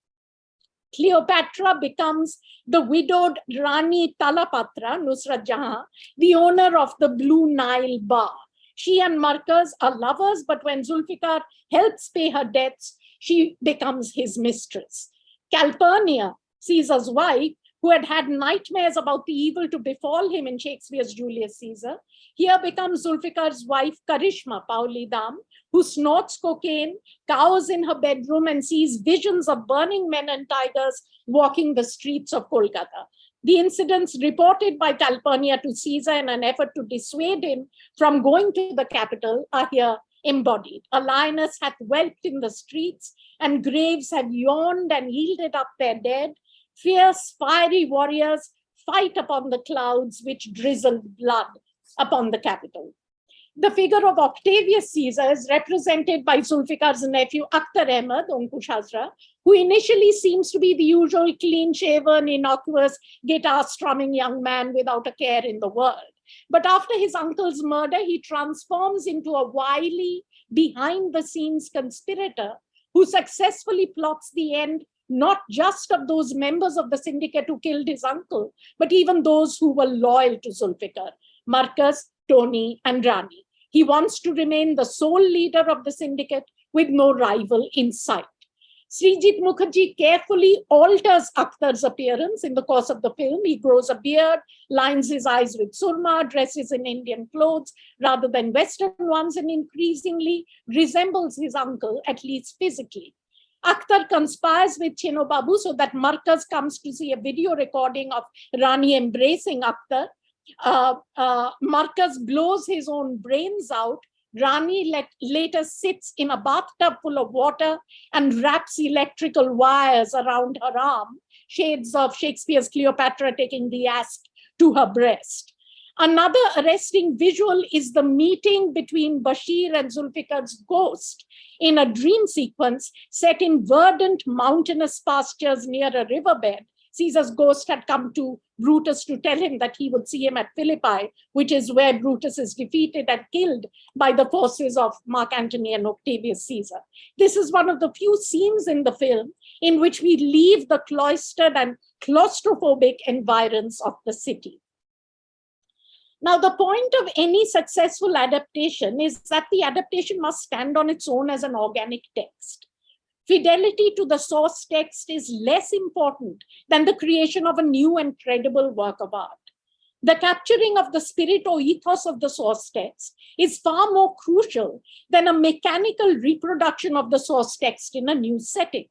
Cleopatra becomes the widowed Rani Talapatra, Nusrat Jahan, the owner of the Blue Nile bar. She and Markaz are lovers, but when Zulfikar helps pay her debts, she becomes his mistress. Calpurnia, Caesar's wife, who had had nightmares about the evil to befall him in Shakespeare's Julius Caesar, here becomes Zulfikar's wife, Karishma Pauli Dam, who snorts cocaine, cowers in her bedroom, and sees visions of burning men and tigers walking the streets of Kolkata. The incidents reported by Calpurnia to Caesar in an effort to dissuade him from going to the capital are here embodied. A lioness hath whelped in the streets, and graves have yawned and yielded up their dead. Fierce, fiery warriors fight upon the clouds which drizzle blood upon the capital. The figure of Octavius Caesar is represented by Zulfikar's nephew Akhtar Ahmed, Ankush Hazra, who initially seems to be the usual clean-shaven, innocuous, guitar-strumming young man without a care in the world. But after his uncle's murder, he transforms into a wily, behind-the-scenes conspirator who successfully plots the end not just of those members of the syndicate who killed his uncle, but even those who were loyal to Zulfikar, Markaz, Tony, and Rani. He wants to remain the sole leader of the syndicate with no rival in sight. Srijit Mukherjee carefully alters Akhtar's appearance in the course of the film. He grows a beard, lines his eyes with surma, dresses in Indian clothes rather than Western ones, and increasingly resembles his uncle, at least physically. Akhtar conspires with Chino Babu so that Markaz comes to see a video recording of Rani embracing Akhtar. Markaz blows his own brains out. Rani later sits in a bathtub full of water and wraps electrical wires around her arm, shades of Shakespeare's Cleopatra taking the asp to her breast. Another arresting visual is the meeting between Bashir and Zulfikar's ghost in a dream sequence set in verdant mountainous pastures near a riverbed. Caesar's ghost had come to Brutus to tell him that he would see him at Philippi, which is where Brutus is defeated and killed by the forces of Mark Antony and Octavius Caesar. This is one of the few scenes in the film in which we leave the cloistered and claustrophobic environs of the city. Now, the point of any successful adaptation is that the adaptation must stand on its own as an organic text. Fidelity to the source text is less important than the creation of a new and credible work of art. The capturing of the spirit or ethos of the source text is far more crucial than a mechanical reproduction of the source text in a new setting.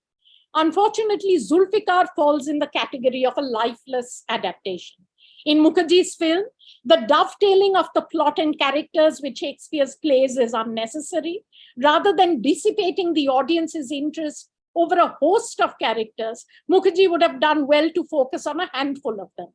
Unfortunately, Zulfikar falls in the category of a lifeless adaptation. In Mukherjee's film, the dovetailing of the plot and characters with Shakespeare's plays is unnecessary. Rather than dissipating the audience's interest over a host of characters, Mukherjee would have done well to focus on a handful of them.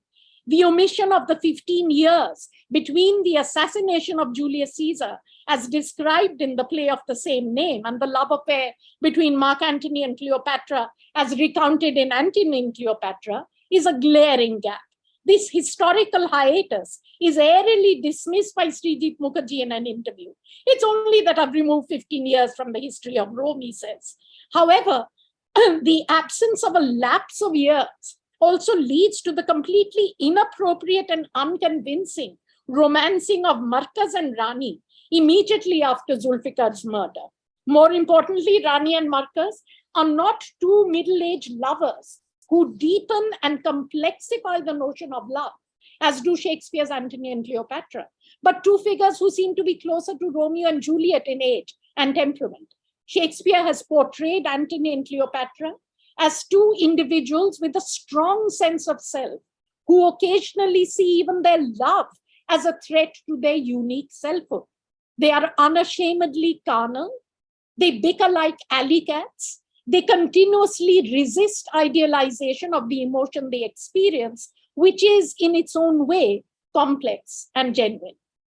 The omission of the 15 years between the assassination of Julius Caesar, as described in the play of the same name, and the love affair between Mark Antony and Cleopatra, as recounted in Antony and Cleopatra, is a glaring gap. This historical hiatus is airily dismissed by Srijit Mukherjee in an interview. It's only that I've removed 15 years from the history of Rome, he says. However, the absence of a lapse of years also leads to the completely inappropriate and unconvincing romancing of Markaz and Rani immediately after Zulfikar's murder. More importantly, Rani and Markaz are not two middle-aged lovers who deepen and complexify the notion of love, as do Shakespeare's Antony and Cleopatra, but two figures who seem to be closer to Romeo and Juliet in age and temperament. Shakespeare has portrayed Antony and Cleopatra as two individuals with a strong sense of self, who occasionally see even their love as a threat to their unique selfhood. They are unashamedly carnal. They bicker like alley cats. They continuously resist idealization of the emotion they experience, which is in its own way complex and genuine.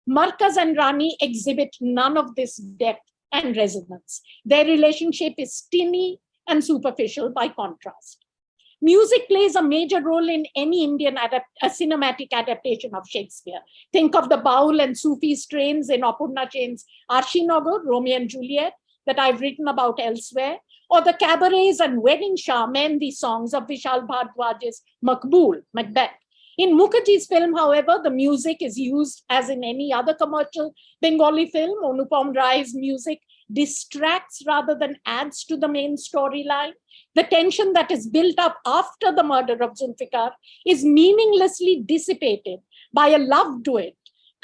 Markaz and Rani exhibit none of this depth and resonance. Their relationship is tinny and superficial by contrast. Music plays a major role in any Indian cinematic adaptation of Shakespeare. Think of the Baul and Sufi strains in Apurna Sen's Arshinogo, Romeo and Juliet, that I've written about elsewhere, or the cabarets and wedding Mehndi songs of Vishal Bhardwaj's Makbul, Macbeth. In Mukherjee's film, however, the music is used as in any other commercial Bengali film. Anupam Rai's music distracts rather than adds to the main storyline. The tension that is built up after the murder of Zulfikar is meaninglessly dissipated by a love duet,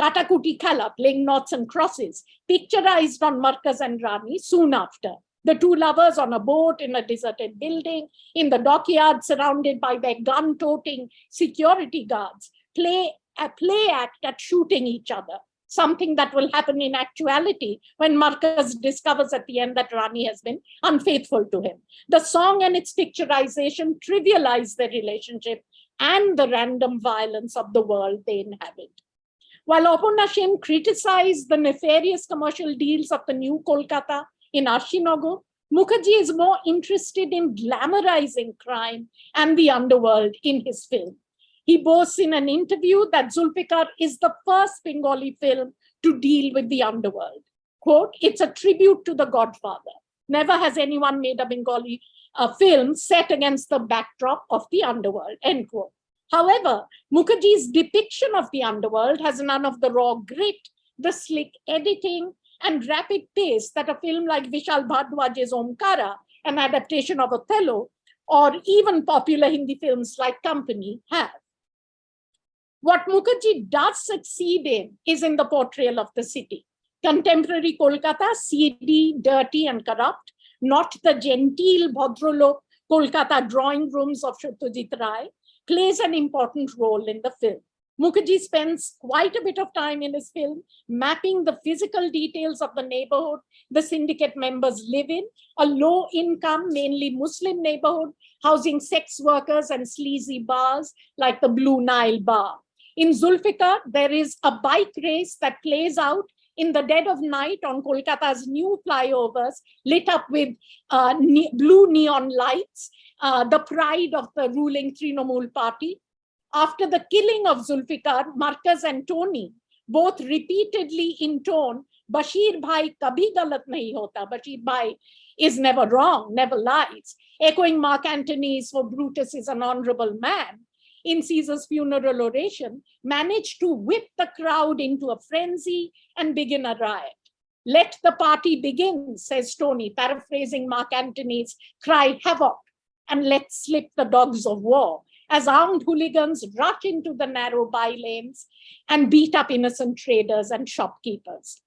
Katakuti Khala, playing noughts and crosses, picturized on Markaz and Rani soon after. The two lovers on a boat in a deserted building, in the dockyard surrounded by their gun-toting security guards, play act at shooting each other, something that will happen in actuality when Markaz discovers at the end that Rani has been unfaithful to him. The song and its picturization trivialize their relationship and the random violence of the world they inhabit. While Apurna Sen criticized the nefarious commercial deals of the new Kolkata in Arshinogo, Mukherjee is more interested in glamorizing crime and the underworld in his film. He boasts in an interview that Zulfikar is the first Bengali film to deal with the underworld. Quote, "It's a tribute to the Godfather. Never has anyone made a Bengali film set against the backdrop of the underworld," end quote. However, Mukherjee's depiction of the underworld has none of the raw grit, the slick editing, and rapid pace that a film like Vishal Bhardwaj's Omkara an adaptation of Othello, or even popular Hindi films like Company have. What Mukherjee does succeed in is in the portrayal of the city. Contemporary Kolkata, seedy, dirty, and corrupt, not the genteel Bhadralok Kolkata drawing rooms of Satyajit Ray, plays an important role in the film. Mukherjee spends quite a bit of time in his film mapping the physical details of the neighborhood the syndicate members live in, a low-income, mainly Muslim neighborhood, housing sex workers and sleazy bars like the Blue Nile Bar. In Zulfikar, there is a bike race that plays out in the dead of night on Kolkata's new flyovers, lit up with blue neon lights, the pride of the ruling Trinamool party. After the killing of Zulfikar, Markaz and Tony both repeatedly intone, Bashir Bhai kabhi galat nahi hota. Bashir Bhai is never wrong, never lies. Echoing Mark Antony's "For Brutus is an honorable man," in Caesar's funeral oration, managed to whip the crowd into a frenzy and begin a riot. Let the party begin, says Tony, paraphrasing Mark Antony's "Cry havoc and let slip the dogs of war," as armed hooligans rush into the narrow by-lanes and beat up innocent traders and shopkeepers.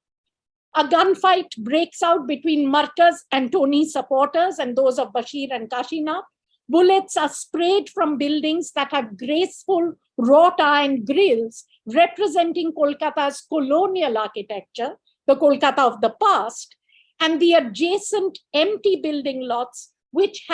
A gunfight breaks out between Markaz and Tony's supporters and those of Bashir and Kashina. Bullets are sprayed from buildings that have graceful wrought iron grills representing Kolkata's colonial architecture, the Kolkata of the past, and the adjacent empty building lots which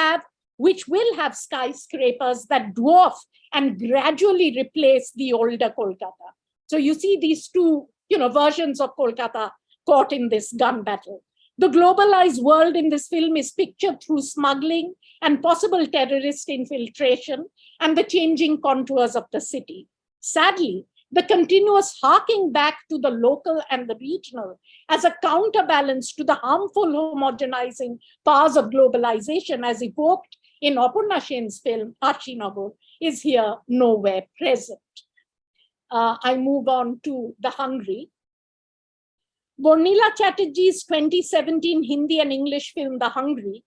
will have skyscrapers that dwarf and gradually replace the older Kolkata. So you see these two, versions of Kolkata caught in this gun battle. The globalized world in this film is pictured through smuggling and possible terrorist infiltration and the changing contours of the city. Sadly, the continuous harking back to the local and the regional as a counterbalance to the harmful homogenizing powers of globalization as evoked in Aparna Sen's film Ashinagar is here nowhere present. I move on to The Hungry. Bornila Chatterjee's 2017 Hindi and English film The Hungry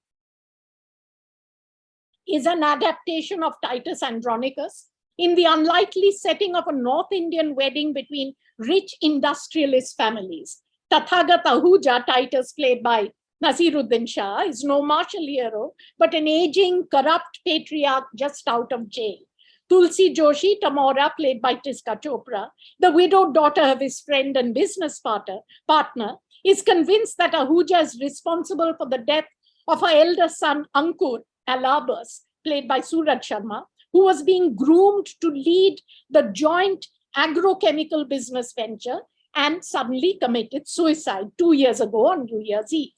is an adaptation of Titus Andronicus in the unlikely setting of a North Indian wedding between rich industrialist families. Tathagat Ahuja, Titus, played by Nasiruddin Shah, is no martial hero, but an aging, corrupt patriarch just out of jail. Tulsi Joshi, Tamora, played by Tiska Chopra, the widowed daughter of his friend and business partner, is convinced that Ahuja is responsible for the death of her elder son, Ankur Alabas, played by Suraj Sharma, who was being groomed to lead the joint agrochemical business venture and suddenly committed suicide 2 years ago on New Year's Eve.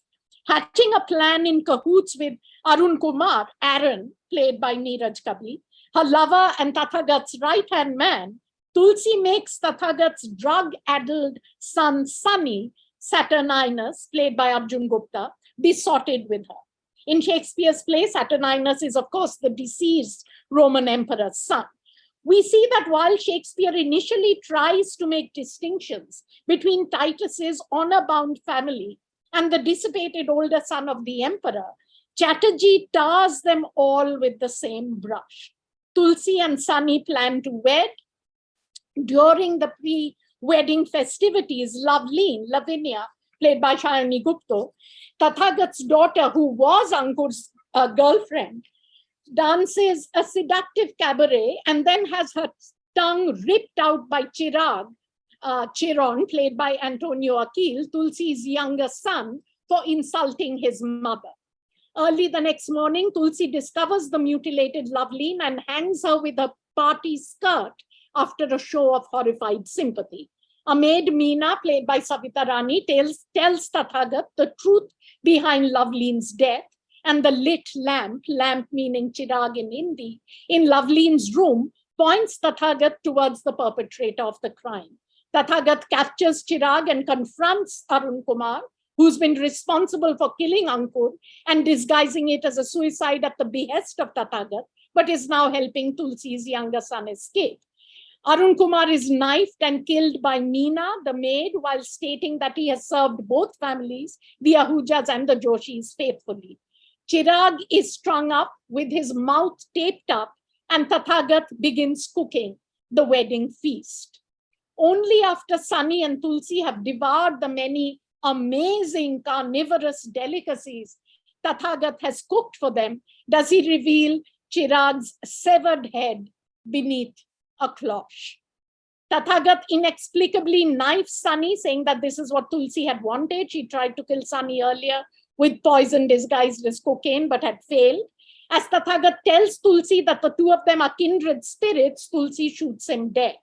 Hatching a plan in cahoots with Arun Kumar, Aaron, played by Neeraj Kabli, her lover and Tathagat's right-hand man, Tulsi makes Tathagat's drug-addled son, Sunny, Saturninus, played by Arjun Gupta, besotted with her. In Shakespeare's play, Saturninus is, of course, the deceased Roman emperor's son. We see that while Shakespeare initially tries to make distinctions between Titus's honor-bound family and the dissipated older son of the emperor, Chatterjee tars them all with the same brush. Tulsi and Sunny plan to wed. During the pre-wedding festivities, Lavinia, played by Shayani Gupta, Tathagat's daughter, who was Ankur's girlfriend, dances a seductive cabaret and then has her tongue ripped out by Chiron, played by Antonio Akil, Tulsi's younger son, for insulting his mother. Early the next morning, Tulsi discovers the mutilated Loveleen and hangs her with a party skirt after a show of horrified sympathy. A maid, Meena, played by Savita Rani, tells Tathagat the truth behind Loveleen's death, and the lit lamp meaning Chirag in Hindi, in Loveleen's room points Tathagat towards the perpetrator of the crime. Tathagat captures Chirag and confronts Arun Kumar, who's been responsible for killing Ankur and disguising it as a suicide at the behest of Tathagat, but is now helping Tulsi's younger son escape. Arun Kumar is knifed and killed by Meena, the maid, while stating that he has served both families, the Ahujas and the Joshis, faithfully. Chirag is strung up with his mouth taped up, and Tathagat begins cooking the wedding feast. Only after Sunny and Tulsi have devoured the many amazing carnivorous delicacies Tathagat has cooked for them does he reveal Chirag's severed head beneath a cloche. Tathagat inexplicably knifes Sunny, saying that this is what Tulsi had wanted. She tried to kill Sunny earlier with poison disguised as cocaine, but had failed. As Tathagat tells Tulsi that the two of them are kindred spirits, Tulsi shoots him dead.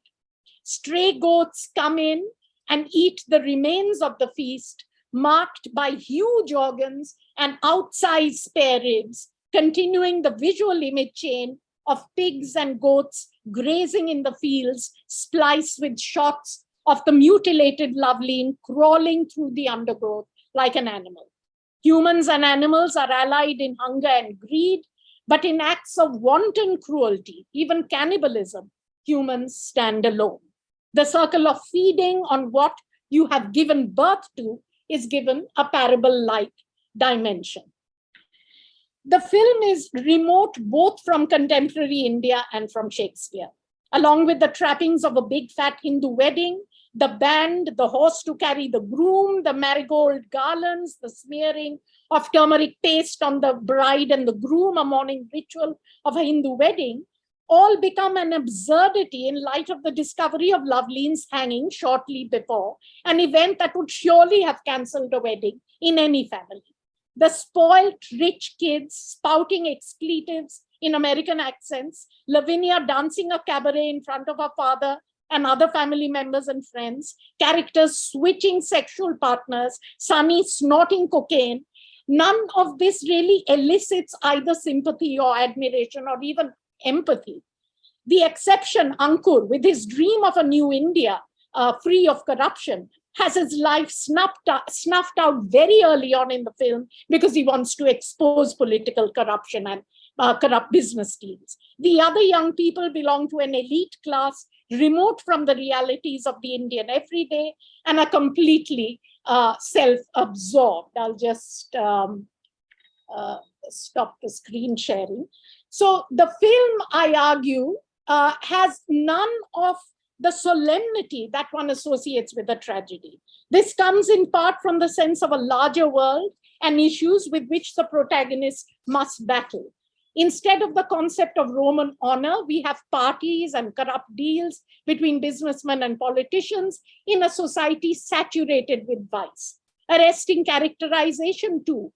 Stray goats come in and eat the remains of the feast, marked by huge organs and outsized spare ribs, continuing the visual image chain of pigs and goats grazing in the fields, spliced with shots of the mutilated Loveleen crawling through the undergrowth like an animal. Humans and animals are allied in hunger and greed, but in acts of wanton cruelty, even cannibalism, humans stand alone. The circle of feeding on what you have given birth to is given a parable-like dimension. The film is remote both from contemporary India and from Shakespeare. Along with the trappings of a big fat Hindu wedding, the band, the horse to carry the groom, the marigold garlands, the smearing of turmeric paste on the bride and the groom, a morning ritual of a Hindu wedding, all become an absurdity in light of the discovery of Loveleen's hanging shortly before, an event that would surely have cancelled a wedding in any family. The spoiled rich kids spouting expletives in American accents, Lavinia dancing a cabaret in front of her father and other family members and friends, characters switching sexual partners, Sunny snorting cocaine. None of this really elicits either sympathy or admiration or even empathy. The exception, Ankur, with his dream of a new India, free of corruption, has his life snuffed out very early on in the film because he wants to expose political corruption and corrupt business deals. The other young people belong to an elite class remote from the realities of the Indian everyday and are completely self-absorbed. I'll just stop the screen sharing. So the film, I argue, has none of the solemnity that one associates with a tragedy. This comes in part from the sense of a larger world and issues with which the protagonist must battle. Instead of the concept of Roman honor, we have parties and corrupt deals between businessmen and politicians in a society saturated with vice. Arresting characterization, too,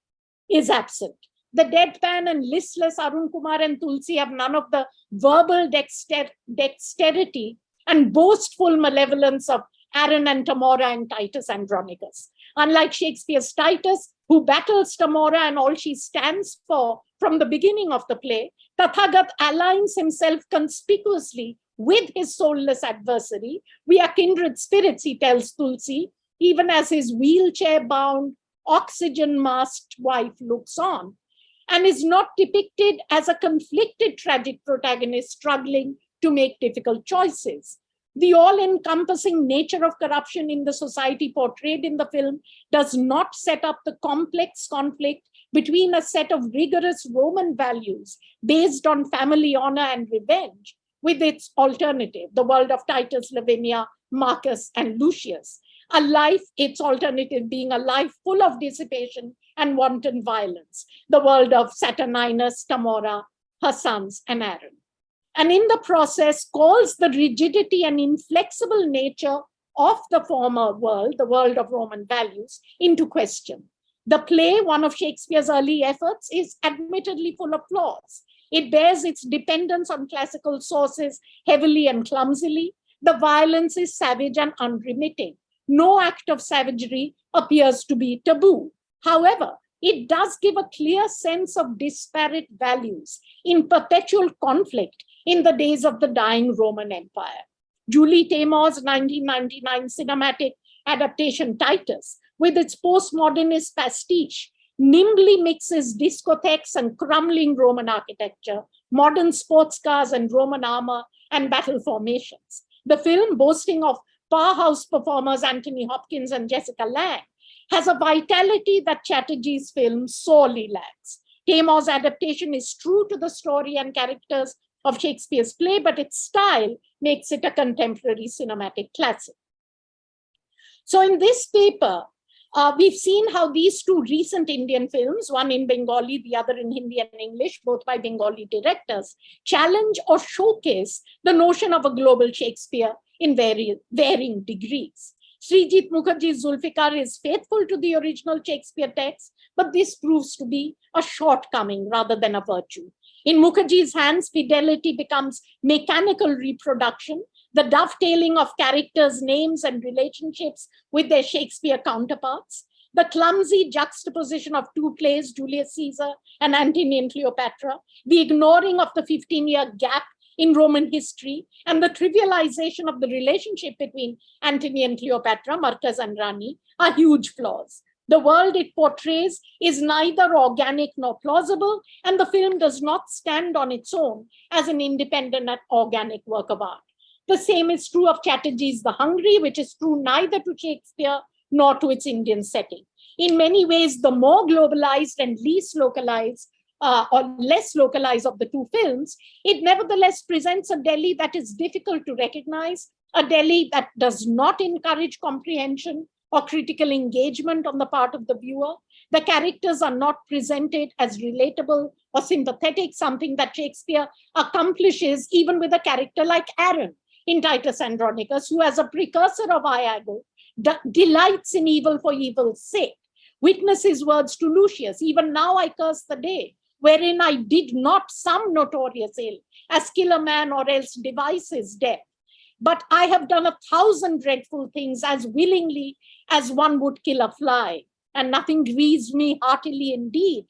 is absent. The deadpan and listless Arun Kumar and Tulsi have none of the verbal dexterity and boastful malevolence of Aaron and Tamora and Titus Andronicus. Unlike Shakespeare's Titus, who battles Tamora and all she stands for from the beginning of the play, Tathagat aligns himself conspicuously with his soulless adversary. We are kindred spirits, he tells Tulsi, even as his wheelchair-bound, oxygen-masked wife looks on, and is not depicted as a conflicted tragic protagonist struggling to make difficult choices. The all-encompassing nature of corruption in the society portrayed in the film does not set up the complex conflict between a set of rigorous Roman values based on family honor and revenge with its alternative, the world of Titus, Lavinia, Marcus, and Lucius. A life, its alternative being a life full of dissipation and wanton violence, the world of Saturninus, Tamora, her sons, and Aaron. And in the process calls the rigidity and inflexible nature of the former world, the world of Roman values, into question. The play, one of Shakespeare's early efforts, is admittedly full of flaws. It bears its dependence on classical sources heavily and clumsily. The violence is savage and unremitting. No act of savagery appears to be taboo. However, it does give a clear sense of disparate values in perpetual conflict in the days of the dying Roman Empire. Julie Taymor's 1999 cinematic adaptation Titus, with its postmodernist pastiche, nimbly mixes discotheques and crumbling Roman architecture, modern sports cars and Roman armor, and battle formations. The film, boasting of powerhouse performers Anthony Hopkins and Jessica Lange, has a vitality that Chatterjee's film sorely lacks. Tamore's adaptation is true to the story and characters of Shakespeare's play, but its style makes it a contemporary cinematic classic. So in this paper, we've seen how these two recent Indian films, one in Bengali, the other in Hindi and English, both by Bengali directors, challenge or showcase the notion of a global Shakespeare in varying degrees. Srijit Mukherjee's Zulfikar is faithful to the original Shakespeare text, but this proves to be a shortcoming rather than a virtue. In Mukherjee's hands, fidelity becomes mechanical reproduction, the dovetailing of characters' names and relationships with their Shakespeare counterparts, the clumsy juxtaposition of two plays, Julius Caesar and Antony and Cleopatra, the ignoring of the 15-year gap in Roman history, and the trivialization of the relationship between Antony and Cleopatra, Marquez and Rani, are huge flaws. The world it portrays is neither organic nor plausible, and the film does not stand on its own as an independent and organic work of art. The same is true of Chatterjee's The Hungry, which is true neither to Shakespeare nor to its Indian setting. In many ways, the more globalized and least localized or less localized of the two films, it nevertheless presents a Delhi that is difficult to recognize, a Delhi that does not encourage comprehension or critical engagement on the part of the viewer. The characters are not presented as relatable or sympathetic, something that Shakespeare accomplishes even with a character like Aaron in Titus Andronicus, who, as a precursor of Iago, delights in evil for evil's sake. Witness his words to Lucius, "Even now I curse the day wherein I did not some notorious ill, as kill a man or else devise his death. But I have done 1,000 dreadful things as willingly as one would kill a fly, and nothing grieves me heartily indeed,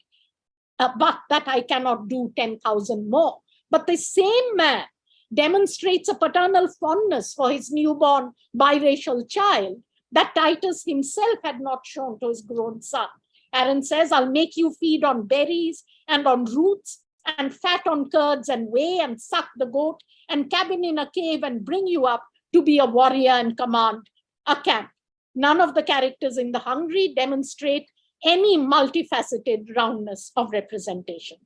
but that I cannot do 10,000 more." But the same man demonstrates a paternal fondness for his newborn biracial child that Titus himself had not shown to his grown son. Aaron says, "I'll make you feed on berries and on roots and fat on curds and whey and suck the goat and cabin in a cave and bring you up to be a warrior and command a camp." None of the characters in The Hungry demonstrate any multifaceted roundness of representation.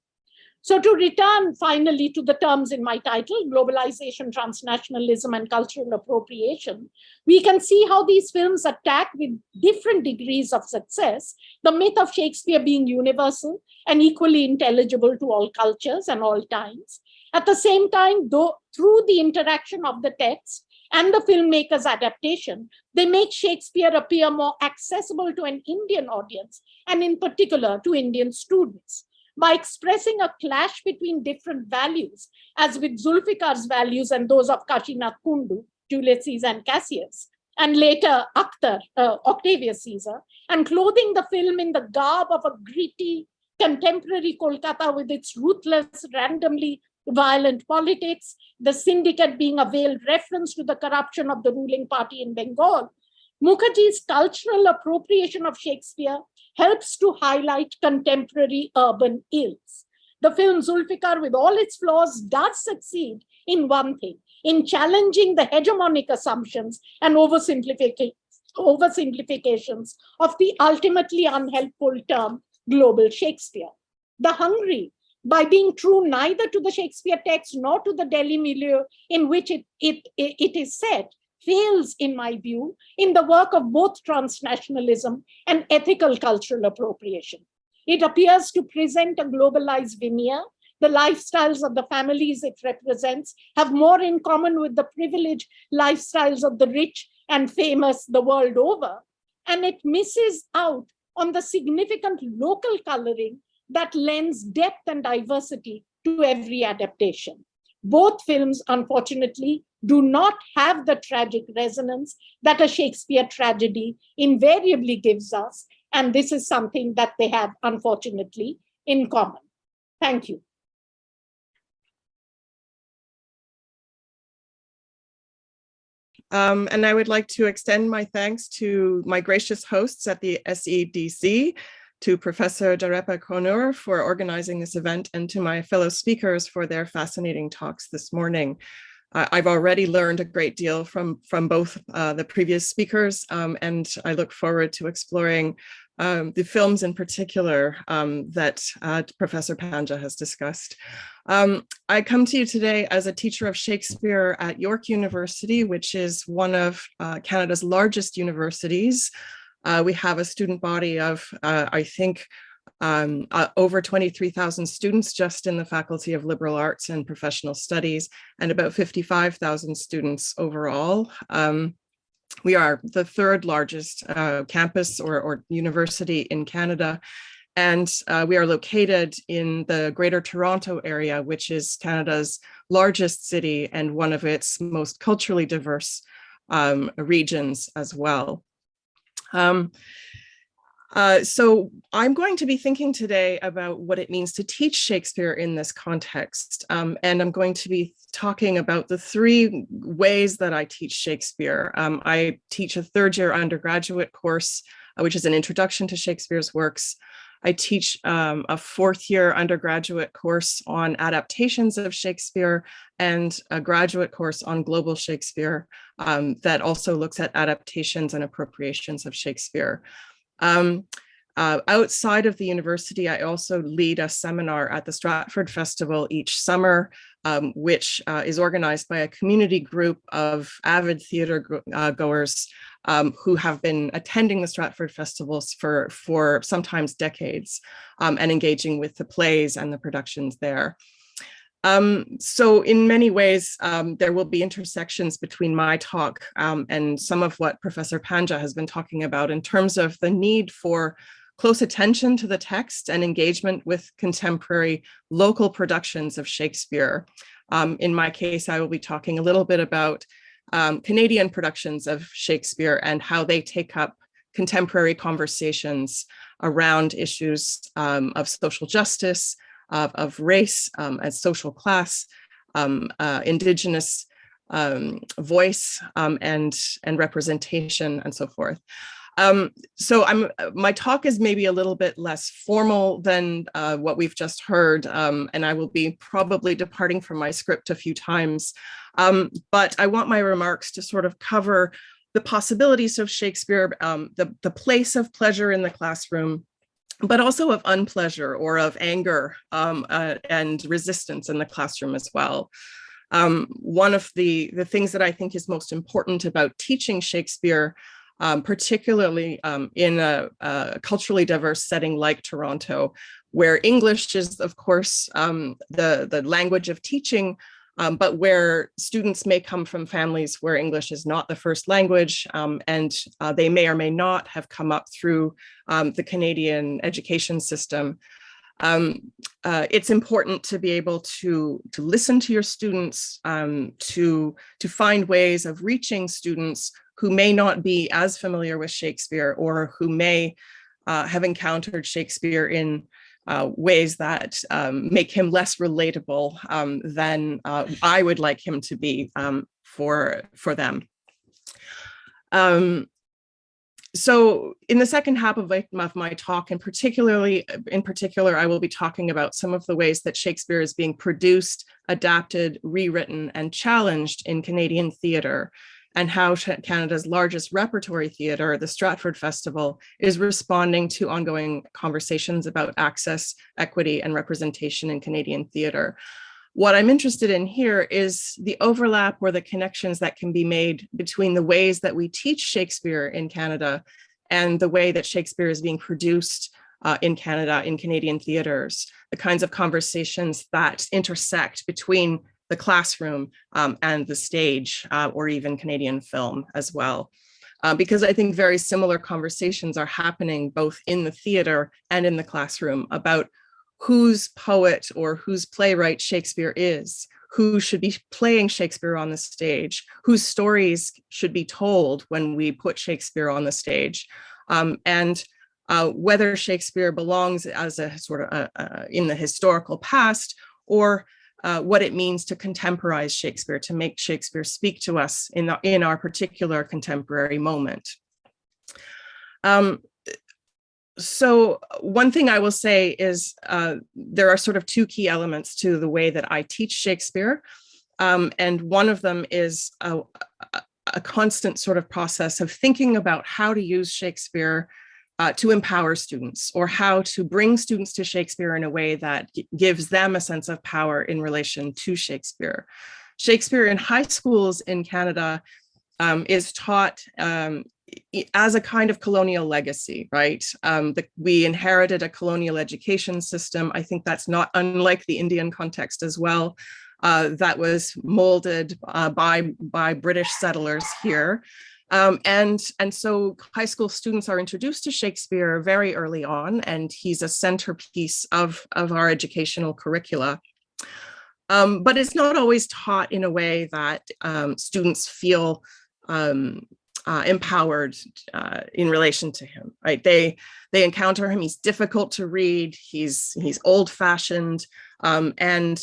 So to return finally to the terms in my title, globalization, transnationalism, and cultural appropriation, we can see how these films attack with different degrees of success the myth of Shakespeare being universal and equally intelligible to all cultures and all times. At the same time, though, through the interaction of the text and the filmmaker's adaptation, they make Shakespeare appear more accessible to an Indian audience, and in particular to Indian students. By expressing a clash between different values, as with Zulfikar's values and those of Kashinath Kundu, Julius Caesar and Cassius, and later Octavius Caesar, and clothing the film in the garb of a gritty contemporary Kolkata with its ruthless, randomly violent politics, the syndicate being a veiled reference to the corruption of the ruling party in Bengal, Mukherjee's cultural appropriation of Shakespeare helps to highlight contemporary urban ills. The film Zulfikar, with all its flaws, does succeed in one thing, in challenging the hegemonic assumptions and oversimplifications of the ultimately unhelpful term global Shakespeare. The Hungry, by being true neither to the Shakespeare text nor to the Delhi milieu in which it is set, fails, in my view, in the work of both transnationalism and ethical cultural appropriation. It appears to present a globalized veneer. The lifestyles of the families it represents have more in common with the privileged lifestyles of the rich and famous the world over, and it misses out on the significant local coloring that lends depth and diversity to every adaptation. Both films, unfortunately, do not have the tragic resonance that a Shakespeare tragedy invariably gives us, and this is something that they have, unfortunately, in common. Thank you.
And I would like to extend my thanks to my gracious hosts at the SEDC, to Professor Darepa Konur for organizing this event, and to my fellow speakers for their fascinating talks this morning. I've already learned a great deal from both the previous speakers, and I look forward to exploring the films in particular that Professor Panja has discussed. I come to you today as a teacher of Shakespeare at York University, which is one of Canada's largest universities. We have a student body of, I think, over 23,000 students just in the Faculty of Liberal Arts and Professional Studies, and about 55,000 students overall. We are the third largest campus or university in Canada, and we are located in the Greater Toronto area, which is Canada's largest city and one of its most culturally diverse regions as well. So I'm going to be thinking today about what it means to teach Shakespeare in this context. And I'm going to be talking about the three ways that I teach Shakespeare. I teach a third-year undergraduate course, which is an introduction to Shakespeare's works. I teach a fourth-year undergraduate course on adaptations of Shakespeare and a graduate course on global Shakespeare that also looks at adaptations and appropriations of Shakespeare. Outside of the university, I also lead a seminar at the Stratford Festival each summer, which is organized by a community group of avid theater goers who have been attending the Stratford Festivals for sometimes decades and engaging with the plays and the productions there. So in many ways, there will be intersections between my talk and some of what Professor Panja has been talking about in terms of the need for close attention to the text and engagement with contemporary local productions of Shakespeare. In my case, I will be talking a little bit about Canadian productions of Shakespeare and how they take up contemporary conversations around issues of social justice, of race, as social class, Indigenous voice, and representation, and so forth. So my talk is maybe a little bit less formal than what we've just heard, and I will be probably departing from my script a few times. But I want my remarks to sort of cover the possibilities of Shakespeare, the place of pleasure in the classroom, but also of unpleasure or of anger and resistance in the classroom as well. One of the things that I think is most important about teaching Shakespeare, particularly in a culturally diverse setting like Toronto, where English is, of course, the language of teaching, but where students may come from families where English is not the first language, and they may or may not have come up through the Canadian education system. It's important to be able to listen to your students, to find ways of reaching students who may not be as familiar with Shakespeare or who may have encountered Shakespeare in ways that make him less relatable than I would like him to be for them. So in the second half of my talk, in particular, I will be talking about some of the ways that Shakespeare is being produced, adapted, rewritten, and challenged in Canadian theatre, and how Canada's largest repertory theatre, the Stratford Festival, is responding to ongoing conversations about access, equity, and representation in Canadian theatre. What I'm interested in here is the overlap or the connections that can be made between the ways that we teach Shakespeare in Canada and the way that Shakespeare is being produced in Canada, in Canadian theatres, the kinds of conversations that intersect between the classroom and the stage, or even Canadian film as well. Because I think very similar conversations are happening both in the theatre and in the classroom about whose poet or whose playwright Shakespeare is, who should be playing Shakespeare on the stage, whose stories should be told when we put Shakespeare on the stage, and whether Shakespeare belongs as a sort of in the historical past, or what it means to contemporize Shakespeare, to make Shakespeare speak to us in our particular contemporary moment. So one thing I will say is there are sort of two key elements to the way that I teach Shakespeare. And one of them is a constant sort of process of thinking about how to use Shakespeare to empower students, or how to bring students to Shakespeare in a way that gives them a sense of power in relation to Shakespeare. Shakespeare in high schools in Canada is taught as a kind of colonial legacy, right? We inherited a colonial education system. I think that's not unlike the Indian context as well. That was molded by British settlers here. And so high school students are introduced to Shakespeare very early on, and he's a centerpiece of our educational curricula. But it's not always taught in a way that students feel empowered in relation to him, right? They encounter him. He's difficult to read. He's old-fashioned, and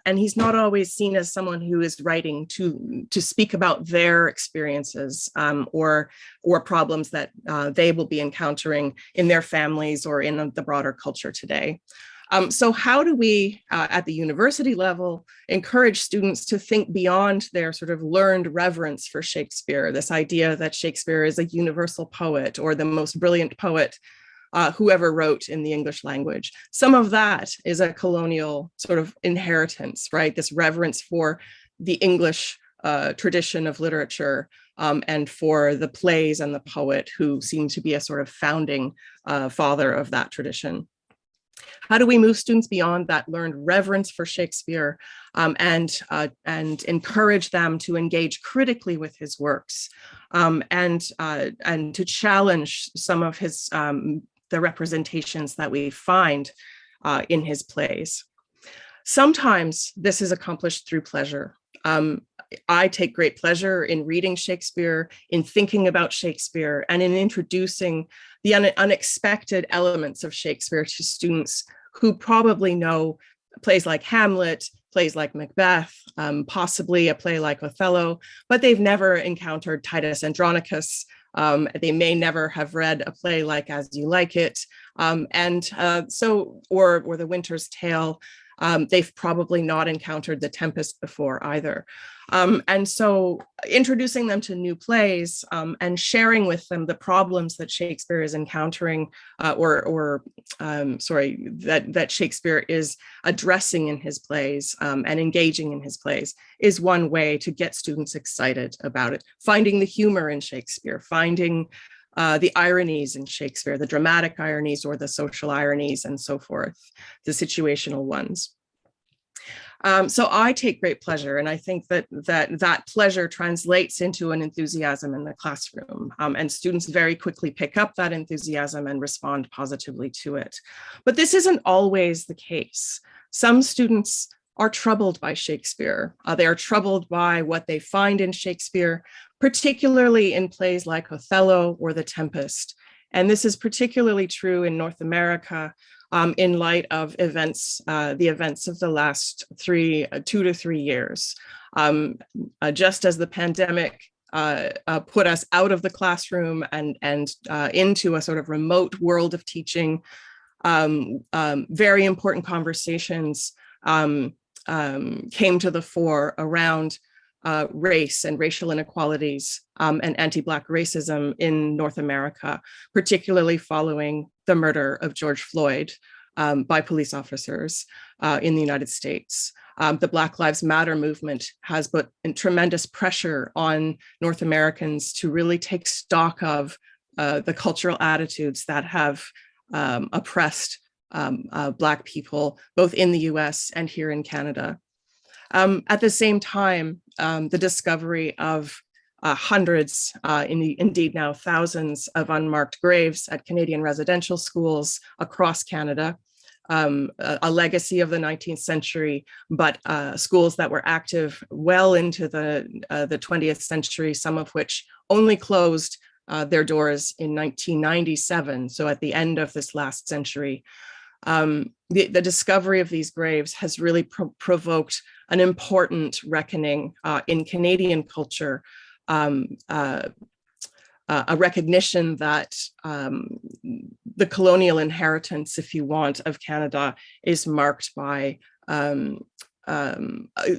he's not always seen as someone who is writing to speak about their experiences or problems that they will be encountering in their families or in the broader culture today. So how do we, at the university level, encourage students to think beyond their sort of learned reverence for Shakespeare, this idea that Shakespeare is a universal poet or the most brilliant poet who ever wrote in the English language? Some of that is a colonial sort of inheritance, right? This reverence for the English tradition of literature and for the plays and the poet who seem to be a sort of founding father of that tradition. How do we move students beyond that learned reverence for Shakespeare and encourage them to engage critically with his works and to challenge some of his the representations that we find in his plays? Sometimes this is accomplished through pleasure. I take great pleasure in reading Shakespeare, in thinking about Shakespeare, and in introducing the unexpected elements of Shakespeare to students who probably know plays like Hamlet, plays like Macbeth, possibly a play like Othello, but they've never encountered Titus Andronicus. They may never have read a play like As You Like It, or The Winter's Tale. They've probably not encountered The Tempest before either. And so introducing them to new plays and sharing with them the problems that Shakespeare is encountering that Shakespeare is addressing in his plays and engaging in his plays is one way to get students excited about it. Finding the humor in Shakespeare, finding the ironies in Shakespeare, the dramatic ironies or the social ironies and so forth, the situational ones. So I take great pleasure, and I think that pleasure translates into an enthusiasm in the classroom, and students very quickly pick up that enthusiasm and respond positively to it. But this isn't always the case. Some students are troubled by Shakespeare. They are troubled by what they find in Shakespeare, particularly in plays like Othello or The Tempest. And this is particularly true in North America, in light of events, the events of the last 2 to 3 years. Just as the pandemic put us out of the classroom and into a sort of remote world of teaching, very important conversations came to the fore around race and racial inequalities and anti-Black racism in North America, particularly following the murder of George Floyd by police officers in the United States. The Black Lives Matter movement has put tremendous pressure on North Americans to really take stock of the cultural attitudes that have oppressed Black people, both in the US and here in Canada. At the same time, the discovery of hundreds, indeed now thousands of unmarked graves at Canadian residential schools across Canada, a legacy of the 19th century, but schools that were active well into the 20th century, some of which only closed their doors in 1997, so at the end of this last century. The discovery of these graves has really provoked an important reckoning in Canadian culture, a recognition that the colonial inheritance, if you want, of Canada is marked by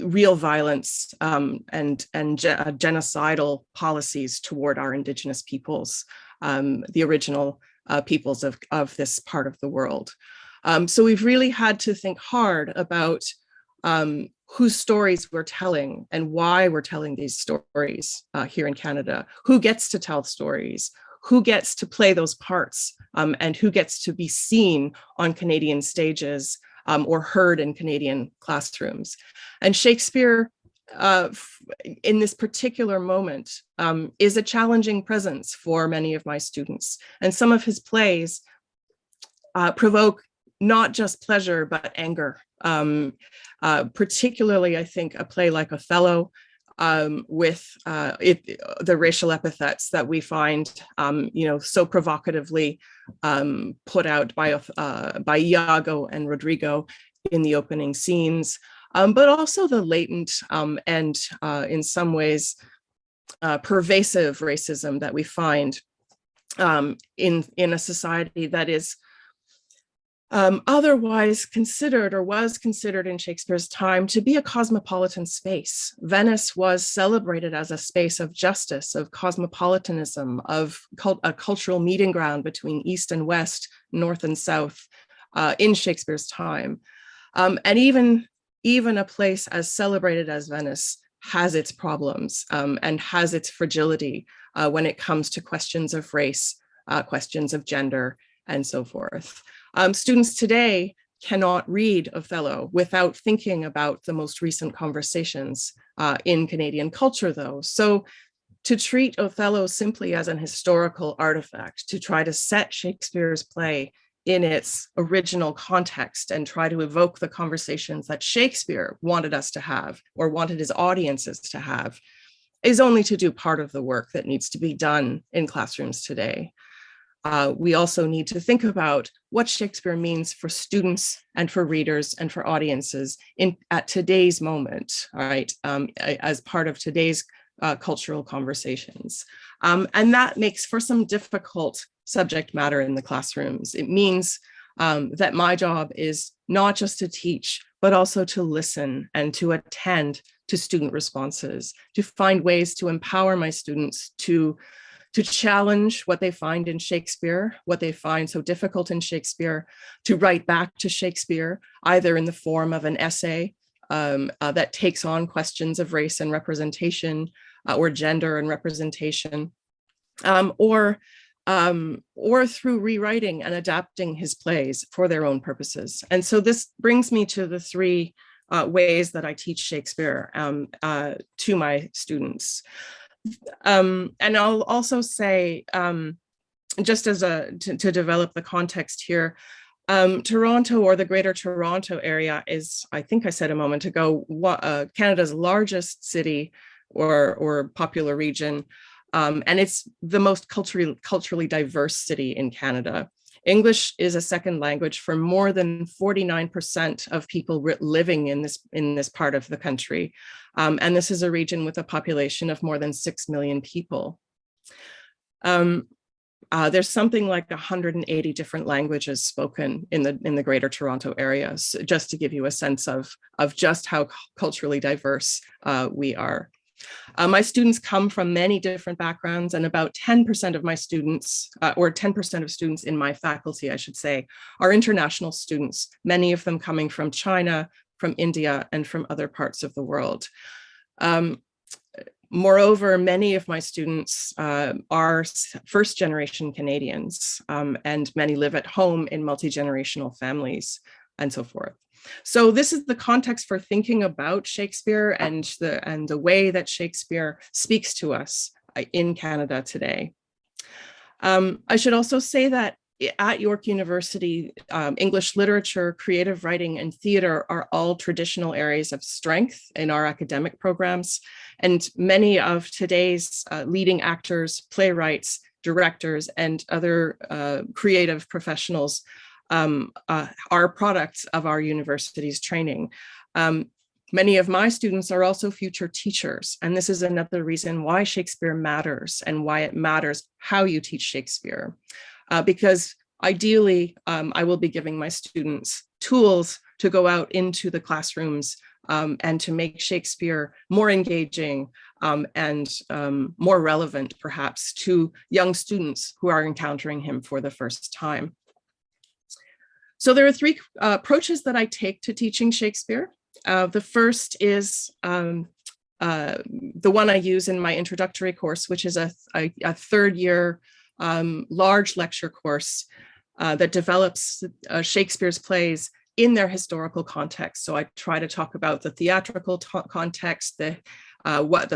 real violence and genocidal policies toward our Indigenous peoples, the original peoples of this part of the world. So we've really had to think hard about whose stories we're telling and why we're telling these stories here in Canada, who gets to tell stories, who gets to play those parts, and who gets to be seen on Canadian stages or heard in Canadian classrooms. And Shakespeare, in this particular moment, is a challenging presence for many of my students. And some of his plays provoke not just pleasure, but anger. Particularly, I think, a play like Othello, with the racial epithets that we find, so provocatively put out by Iago and Rodrigo in the opening scenes, but also the latent and in some ways pervasive racism that we find in a society that is otherwise considered, or was considered in Shakespeare's time, to be a cosmopolitan space. Venice was celebrated as a space of justice, of cosmopolitanism, of a cultural meeting ground between East and West, North and South in Shakespeare's time. And even a place as celebrated as Venice has its problems and has its fragility when it comes to questions of race, questions of gender, and so forth. Students today cannot read Othello without thinking about the most recent conversations in Canadian culture, though. So to treat Othello simply as an historical artifact, to try to set Shakespeare's play in its original context and try to evoke the conversations that Shakespeare wanted us to have or wanted his audiences to have, is only to do part of the work that needs to be done in classrooms today. We also need to think about what Shakespeare means for students and for readers and for audiences at today's moment, right, as part of today's cultural conversations. And that makes for some difficult subject matter in the classrooms. It means that my job is not just to teach, but also to listen and to attend to student responses, to find ways to empower my students to challenge what they find in Shakespeare, what they find so difficult in Shakespeare, to write back to Shakespeare, either in the form of an essay that takes on questions of race and representation, or gender and representation, or through rewriting and adapting his plays for their own purposes. And so this brings me to the three ways that I teach Shakespeare to my students. And I'll also say, just as to develop the context here, Toronto, or the Greater Toronto area, is, I think I said a moment ago, Canada's largest city or popular region, and it's the most culturally diverse city in Canada. English is a second language for more than 49% of people living in this part of the country. And this is a region with a population of more than 6 million people. There's something like 180 different languages spoken in the Greater Toronto area, so just to give you a sense of just how culturally diverse we are. My students come from many different backgrounds, and about 10% of my students, or 10% of students in my faculty, I should say, are international students, many of them coming from China, from India, and from other parts of the world. Moreover, many of my students are first-generation Canadians, and many live at home in multi-generational families, and so forth. So this is the context for thinking about Shakespeare and the way that Shakespeare speaks to us in Canada today. I should also say that at York University, English literature, creative writing, and theater are all traditional areas of strength in our academic programs. And many of today's leading actors, playwrights, directors, and other creative professionals are products of our university's training. Many of my students are also future teachers, and this is another reason why Shakespeare matters and why it matters how you teach Shakespeare. Because ideally, I will be giving my students tools to go out into the classrooms and to make Shakespeare more engaging and more relevant, perhaps, to young students who are encountering him for the first time. So there are three approaches that I take to teaching Shakespeare. The first is the one I use in my introductory course, which is a third-year large lecture course that develops Shakespeare's plays in their historical context. So I try to talk about the theatrical context, the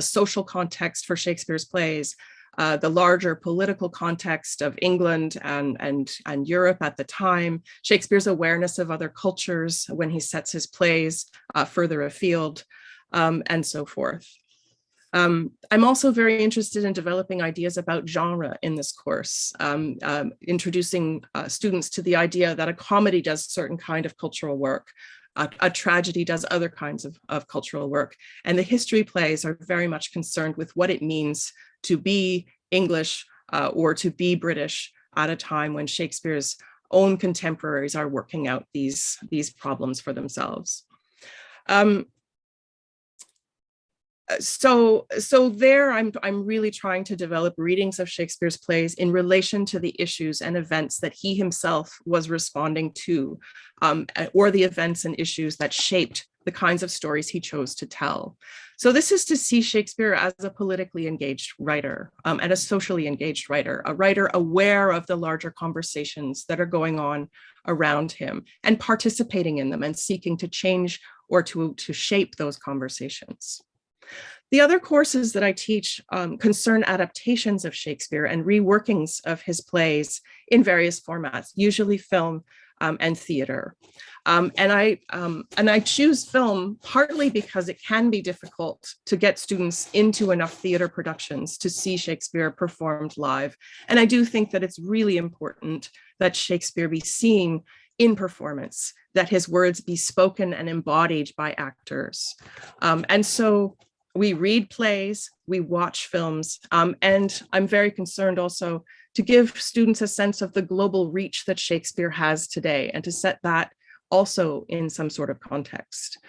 social context for Shakespeare's plays, the larger political context of England and Europe at the time, Shakespeare's awareness of other cultures when he sets his plays further afield, and so forth. I'm also very interested in developing ideas about genre in this course, introducing students to the idea that a comedy does certain kind of cultural work, a tragedy does other kinds of cultural work, and the history plays are very much concerned with what it means to be English or to be British at a time when Shakespeare's own contemporaries are working out these problems for themselves. So there I'm really trying to develop readings of Shakespeare's plays in relation to the issues and events that he himself was responding to, or the events and issues that shaped the kinds of stories he chose to tell. So this is to see Shakespeare as a politically engaged writer and a socially engaged writer, a writer aware of the larger conversations that are going on around him and participating in them and seeking to change or to shape those conversations. The other courses that I teach concern adaptations of Shakespeare and reworkings of his plays in various formats, usually film and theater. And I choose film partly because it can be difficult to get students into enough theater productions to see Shakespeare performed live. And I do think that it's really important that Shakespeare be seen in performance, that his words be spoken and embodied by actors. And so we read plays, we watch films, and I'm very concerned also to give students a sense of the global reach that Shakespeare has today and to set that also in some sort of context.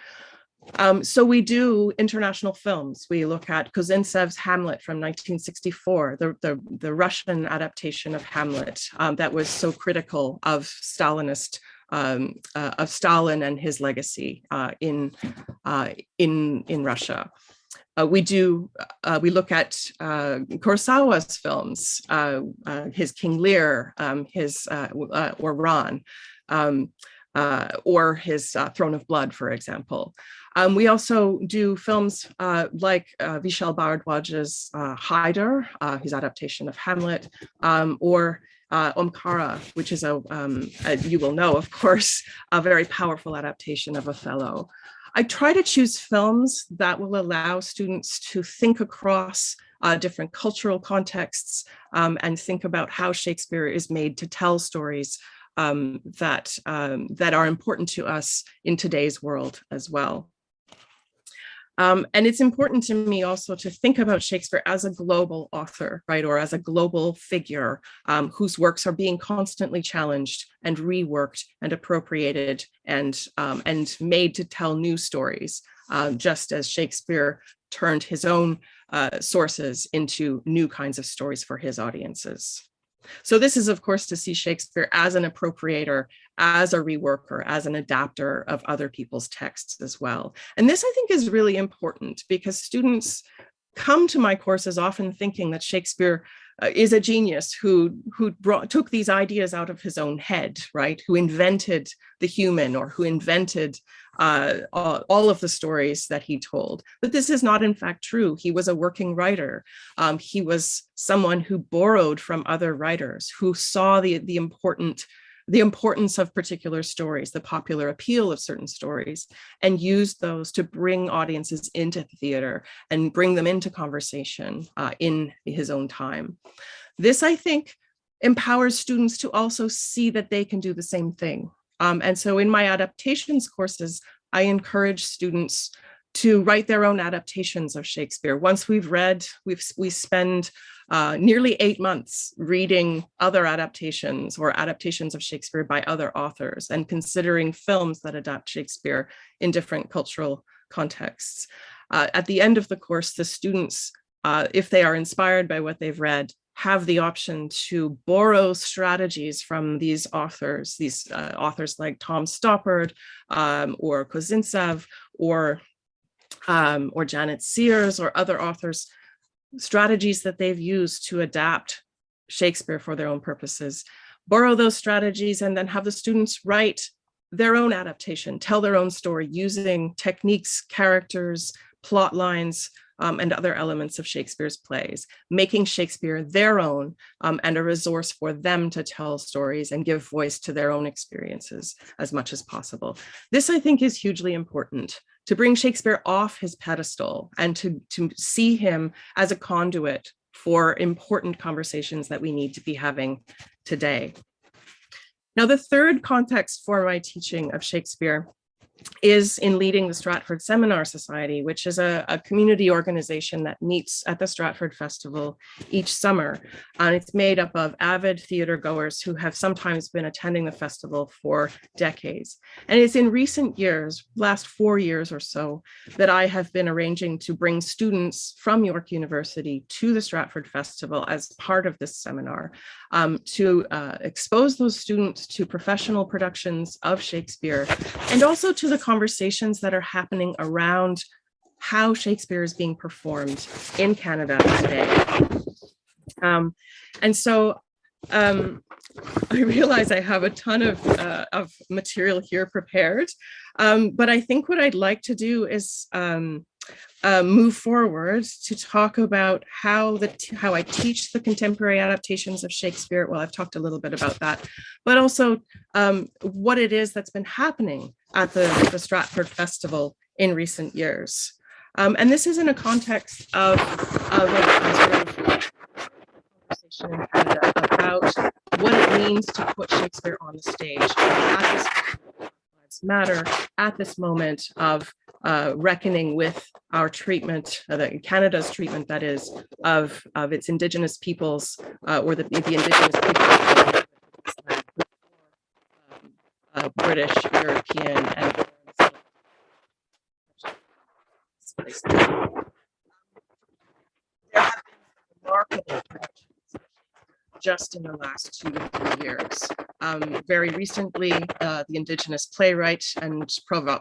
So we do international films. We look at Kozintsev's Hamlet from 1964, the Russian adaptation of Hamlet that was so critical of Stalinist of Stalin and his legacy in Russia. We look at Kurosawa's films, his King Lear, or Ran, or his Throne of Blood, for example. We also do films like Vishal Bharadwaj's Hyder, his adaptation of Hamlet, or Omkara, which is you will know, of course, a very powerful adaptation of Othello. I try to choose films that will allow students to think across different cultural contexts and think about how Shakespeare is made to tell stories that are important to us in today's world as well. And it's important to me also to think about Shakespeare as a global author, right, or as a global figure whose works are being constantly challenged and reworked and appropriated and made to tell new stories, just as Shakespeare turned his own sources into new kinds of stories for his audiences. So this is, of course, to see Shakespeare as an appropriator, as a reworker, as an adapter of other people's texts as well. And this, I think, is really important because students come to my courses often thinking that Shakespeare is a genius who took these ideas out of his own head, right? Who invented the human or who invented all of the stories that he told. But this is not in fact true. He was a working writer. He was someone who borrowed from other writers, who saw the importance of particular stories, the popular appeal of certain stories, and used those to bring audiences into the theater and bring them into conversation in his own time. This, I think, empowers students to also see that they can do the same thing. And so in my adaptations courses, I encourage students to write their own adaptations of Shakespeare. Once we've read, we spend nearly 8 months reading other adaptations or adaptations of Shakespeare by other authors and considering films that adapt Shakespeare in different cultural contexts. At the end of the course, the students, if they are inspired by what they've read, have the option to borrow strategies from these authors like Tom Stoppard or Kozintsev or Janet Sears or other authors, strategies that they've used to adapt Shakespeare for their own purposes, borrow those strategies, and then have the students write their own adaptation, tell their own story using techniques, characters, plot lines, and other elements of Shakespeare's plays, making Shakespeare their own and a resource for them to tell stories and give voice to their own experiences as much as possible. This, I think, is hugely important, to bring Shakespeare off his pedestal and to see him as a conduit for important conversations that we need to be having today. Now, the third context for my teaching of Shakespeare is in leading the Stratford Seminar Society, which is a community organization that meets at the Stratford Festival each summer. And it's made up of avid theater goers who have sometimes been attending the festival for decades. And it's in recent years, last 4 years or so, that I have been arranging to bring students from York University to the Stratford Festival as part of this seminar, to expose those students to professional productions of Shakespeare, and also to the conversations that are happening around how Shakespeare is being performed in Canada today. And so I realize I have a ton of material here prepared, but I think what I'd like to do is move forward to talk about how I teach the contemporary adaptations of Shakespeare. Well, I've talked a little bit about that, but also what it is that's been happening at the Stratford Festival in recent years. And this is in a context of a conversation in Canada about what it means to put Shakespeare on the stage at this Lives Matter, at this moment of reckoning with our treatment, Canada's treatment, that is, of its Indigenous peoples, or the Indigenous peoples British, European, and there have been remarkable productions just in the last 2 to 3 years. Very recently, the Indigenous playwright and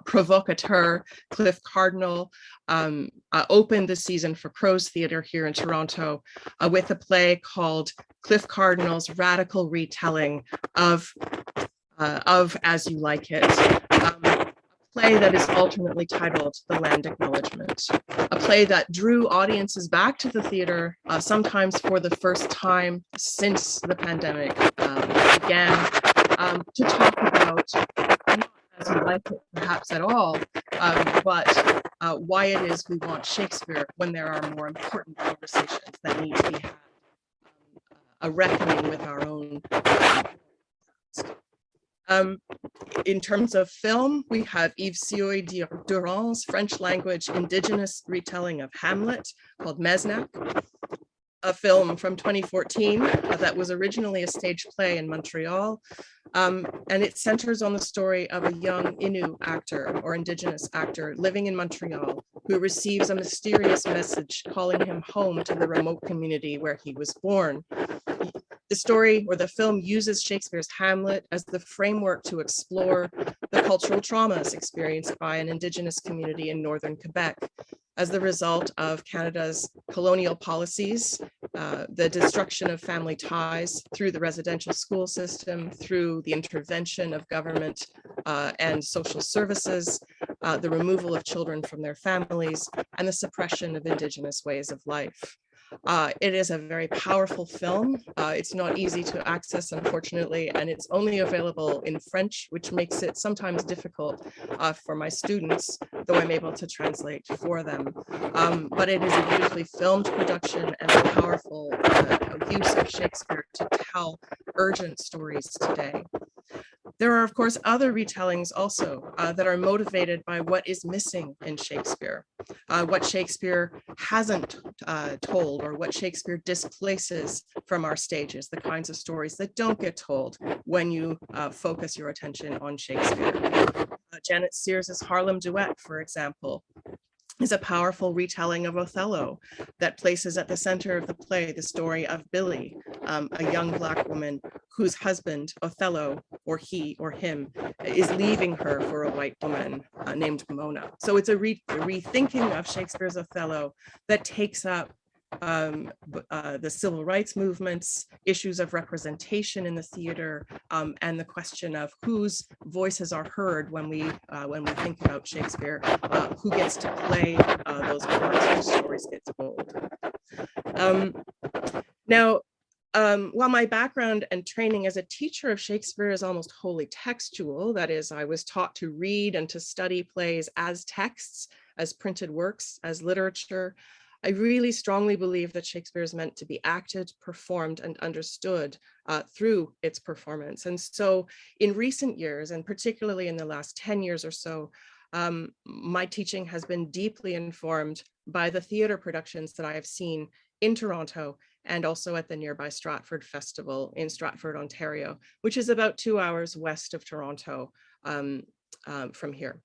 provocateur Cliff Cardinal opened the season for Crow's Theatre here in Toronto with a play called Cliff Cardinal's Radical Retelling of As You Like It. A play that is alternately titled The Land Acknowledgement, a play that drew audiences back to the theater, sometimes for the first time since the pandemic began, to talk about, not As You Like It perhaps at all, but why it is we want Shakespeare when there are more important conversations that need to be had, a reckoning with our own. In terms of film, we have Yves Sioy Durand's French language Indigenous retelling of Hamlet called Mesnac, a film from 2014 that was originally a stage play in Montreal. And it centers on the story of a young Innu actor or Indigenous actor living in Montreal who receives a mysterious message calling him home to the remote community where he was born. The story or the film uses Shakespeare's Hamlet as the framework to explore the cultural traumas experienced by an Indigenous community in northern Quebec as the result of Canada's colonial policies, the destruction of family ties through the residential school system, through the intervention of government and social services, the removal of children from their families, and the suppression of Indigenous ways of life. It is a very powerful film. It's not easy to access, unfortunately, and it's only available in French, which makes it sometimes difficult for my students, though I'm able to translate for them. But it is a beautifully filmed production and a powerful use of Shakespeare to tell urgent stories today. There are, of course, other retellings also that are motivated by what is missing in Shakespeare, what Shakespeare hasn't told, or what Shakespeare displaces from our stages, the kinds of stories that don't get told when you focus your attention on Shakespeare. Janet Sears's Harlem Duet, for example, is a powerful retelling of Othello that places at the center of the play the story of Billy, a young Black woman whose husband, Othello, or he or him, is leaving her for a white woman named Mona. So it's a rethinking of Shakespeare's Othello that takes up the civil rights movements, issues of representation in the theater, and the question of whose voices are heard when we think about Shakespeare, who gets to play those parts, whose stories get told. Now, while my background and training as a teacher of Shakespeare is almost wholly textual, that is, I was taught to read and to study plays as texts, as printed works, as literature, I really strongly believe that Shakespeare is meant to be acted, performed, and understood through its performance. And so in recent years, and particularly in the last 10 years or so, my teaching has been deeply informed by the theater productions that I have seen in Toronto and also at the nearby Stratford Festival in Stratford, Ontario, which is about 2 hours west of Toronto from here.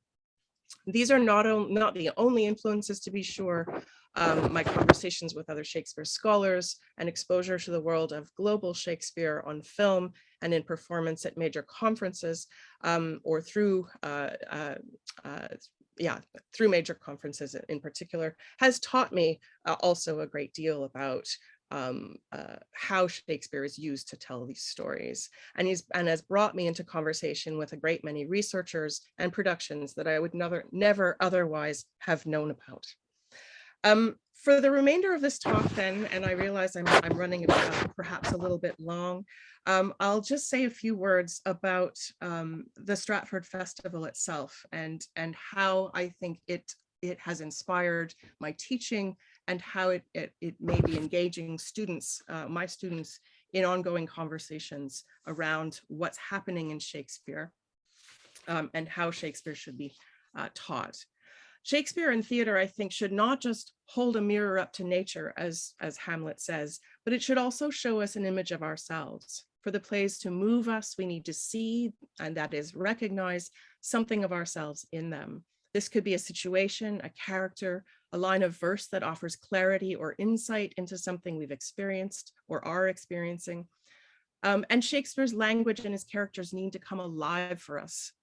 These are not the only influences, to be sure. My conversations with other Shakespeare scholars and exposure to the world of global Shakespeare on film and in performance at major conferences or through major conferences in particular, has taught me also a great deal about how Shakespeare is used to tell these stories, and has brought me into conversation with a great many researchers and productions that I would never otherwise have known about. For the remainder of this talk then, and I realize I'm running perhaps a little bit long, I'll just say a few words about the Stratford Festival itself and how I think it has inspired my teaching and how it may be engaging students, my students, in ongoing conversations around what's happening in Shakespeare and how Shakespeare should be taught. Shakespeare and theater, I think, should not just hold a mirror up to nature, as Hamlet says, but it should also show us an image of ourselves. For the plays to move us, we need to see, and that is recognize, something of ourselves in them. This could be a situation, a character, a line of verse that offers clarity or insight into something we've experienced or are experiencing. And Shakespeare's language and his characters need to come alive for us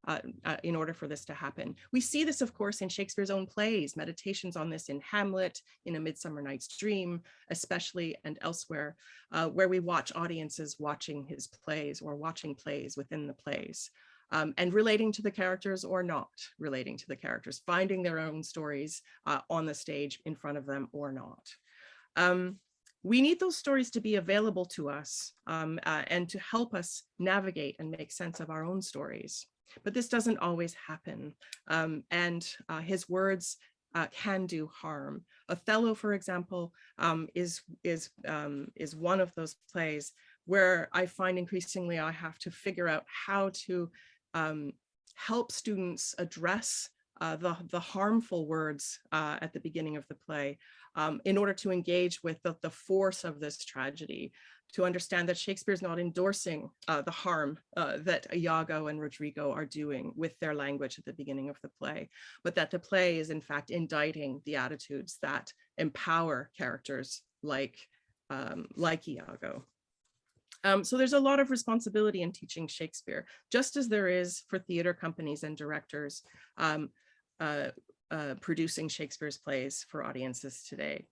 in order for this to happen. We see this, of course, in Shakespeare's own plays, meditations on this in Hamlet, in A Midsummer Night's Dream, especially, and elsewhere, where we watch audiences watching his plays or watching plays within the plays. And relating to the characters or not relating to the characters, finding their own stories on the stage in front of them or not. We need those stories to be available to us and to help us navigate and make sense of our own stories. But this doesn't always happen. And his words can do harm. Othello, for example, is one of those plays where I find increasingly I have to figure out how to help students address the harmful words at the beginning of the play in order to engage with the force of this tragedy, to understand that Shakespeare's not endorsing the harm that Iago and Rodrigo are doing with their language at the beginning of the play, but that the play is in fact indicting the attitudes that empower characters like Iago. So there's a lot of responsibility in teaching Shakespeare, just as there is for theater companies and directors producing Shakespeare's plays for audiences today.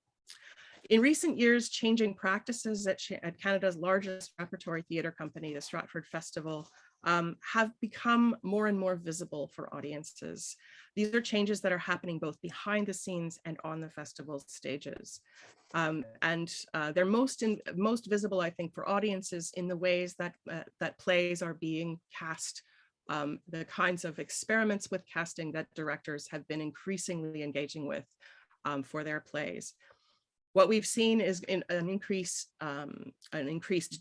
In recent years, changing practices at Canada's largest repertory theater company, the Stratford Festival, have become more and more visible for audiences. These are changes that are happening both behind the scenes and on the festival stages. They're most visible, I think, for audiences in the ways that plays are being cast, the kinds of experiments with casting that directors have been increasingly engaging with for their plays. What we've seen is an increased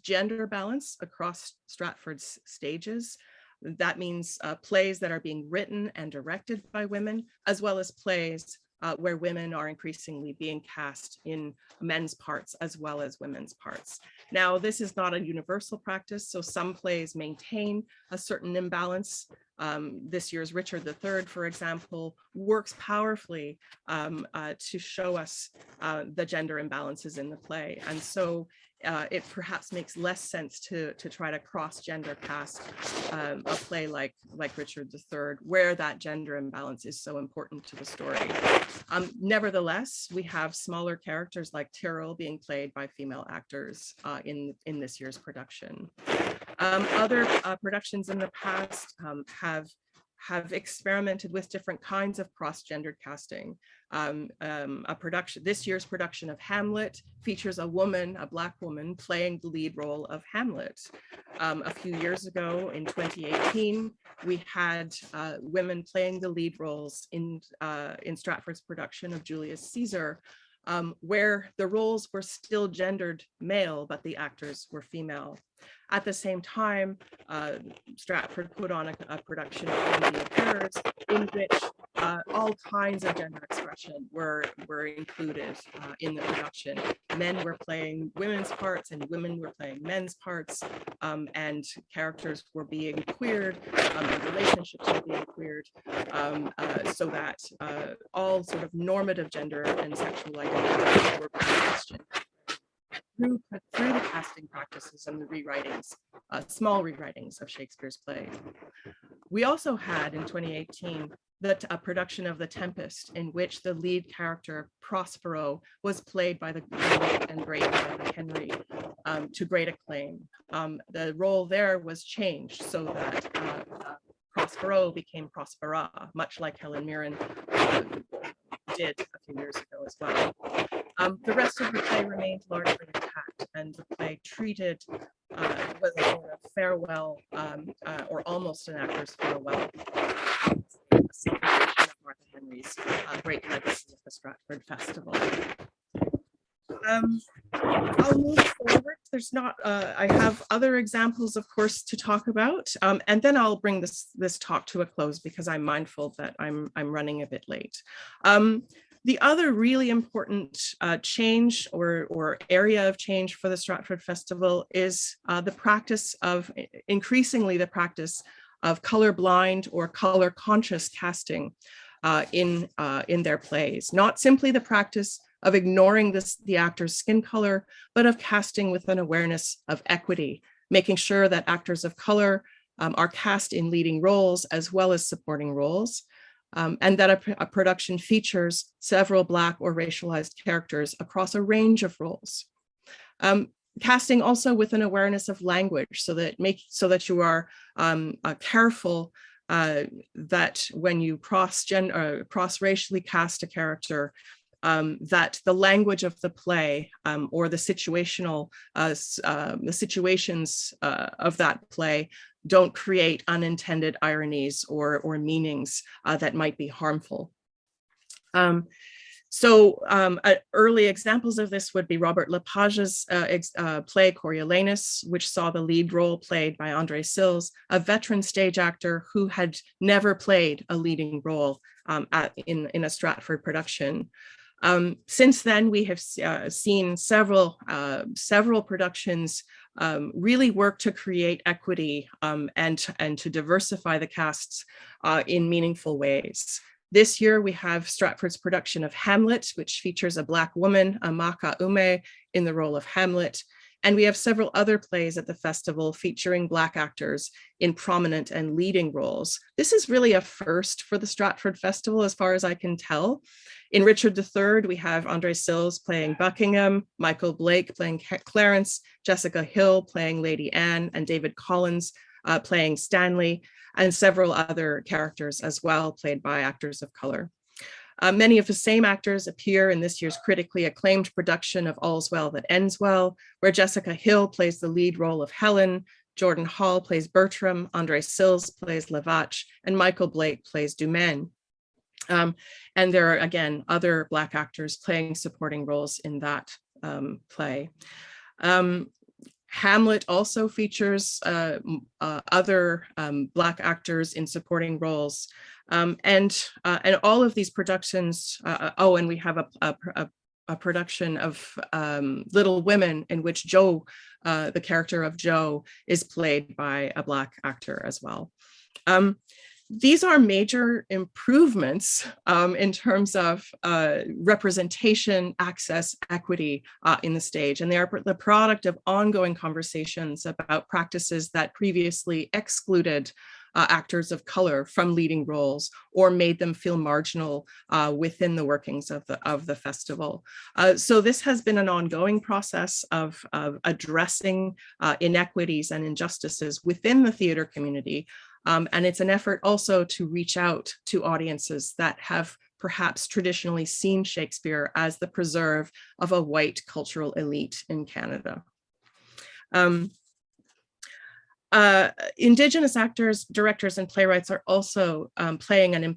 gender balance across Stratford's stages. That means plays that are being written and directed by women, as well as plays where women are increasingly being cast in men's parts as well as women's parts. Now, this is not a universal practice, so some plays maintain a certain imbalance This year's Richard III, for example, works powerfully to show us the gender imbalances in the play. And so it perhaps makes less sense to try to cross-gender cast a play like Richard III, where that gender imbalance is so important to the story. Nevertheless, we have smaller characters like Tyrrell being played by female actors in this year's production. Other productions in the past have experimented with different kinds of cross-gendered casting. This year's production of Hamlet features a Black woman, playing the lead role of Hamlet. A few years ago, in 2018, we had women playing the lead roles in Stratford's production of Julius Caesar, where the roles were still gendered male, but the actors were female. At the same time, Stratford put on a production of Lady Affairs in which all kinds of gender expression were included in the production. Men were playing women's parts and women were playing men's parts, and characters were being queered and relationships were being queered, so that all sort of normative gender and sexual identity were questioned through the casting practices and the rewritings, small rewritings of Shakespeare's play. We also had in 2018 a production of The Tempest, in which the lead character Prospero was played by the late and great Henry to great acclaim. The role there was changed so that Prospero became Prospera, much like Helen Mirren did a few years ago as well. The rest of the play remained largely intact, and the play treated was a sort of farewell, or almost an actor's farewell, a celebration of Martha Henry's great legacy at the Stratford Festival. I'll move forward. There's not, I have other examples, of course, to talk about, and then I'll bring this talk to a close because I'm mindful that I'm running a bit late. The other really important change or area of change for the Stratford Festival is increasingly the practice of colorblind or color conscious casting in their plays. Not simply the practice of ignoring the actor's skin color, but of casting with an awareness of equity, making sure that actors of color are cast in leading roles as well as supporting roles. And that a production features several Black or racialized characters across a range of roles. Casting also with an awareness of language, so that you are careful that when you cross-racially cast a character, that the language of the play or the situations of that play don't create unintended ironies or meanings that might be harmful. Early examples of this would be Robert Lepage's play Coriolanus, which saw the lead role played by Andre Sills, a veteran stage actor who had never played a leading role in a Stratford production. Since then, we have seen several productions really work to create equity and to diversify the casts in meaningful ways. This year, we have Stratford's production of Hamlet, which features a Black woman, Amaka Ume, in the role of Hamlet. And we have several other plays at the festival featuring Black actors in prominent and leading roles. This is really a first for the Stratford Festival, as far as I can tell. In Richard III, we have Andre Sills playing Buckingham, Michael Blake playing Clarence, Jessica Hill playing Lady Anne, and David Collins playing Stanley, and several other characters as well, played by actors of color. Many of the same actors appear in this year's critically acclaimed production of All's Well That Ends Well, where Jessica Hill plays the lead role of Helen, Jordan Hall plays Bertram, Andre Sills plays Lavache, and Michael Blake plays Dumaine. And there are, again, other Black actors playing supporting roles in that play. Hamlet also features other Black actors in supporting roles. And all of these productions, and we have a production of Little Women in which Jo, the character of Jo, is played by a Black actor as well. these are major improvements in terms of representation, access, equity in the stage. And they are the product of ongoing conversations about practices that previously excluded actors of color from leading roles or made them feel marginal within the workings of the festival. So this has been an ongoing process of addressing inequities and injustices within the theater community. And it's an effort also to reach out to audiences that have perhaps traditionally seen Shakespeare as the preserve of a white cultural elite in Canada. Indigenous actors, directors, and playwrights are also playing an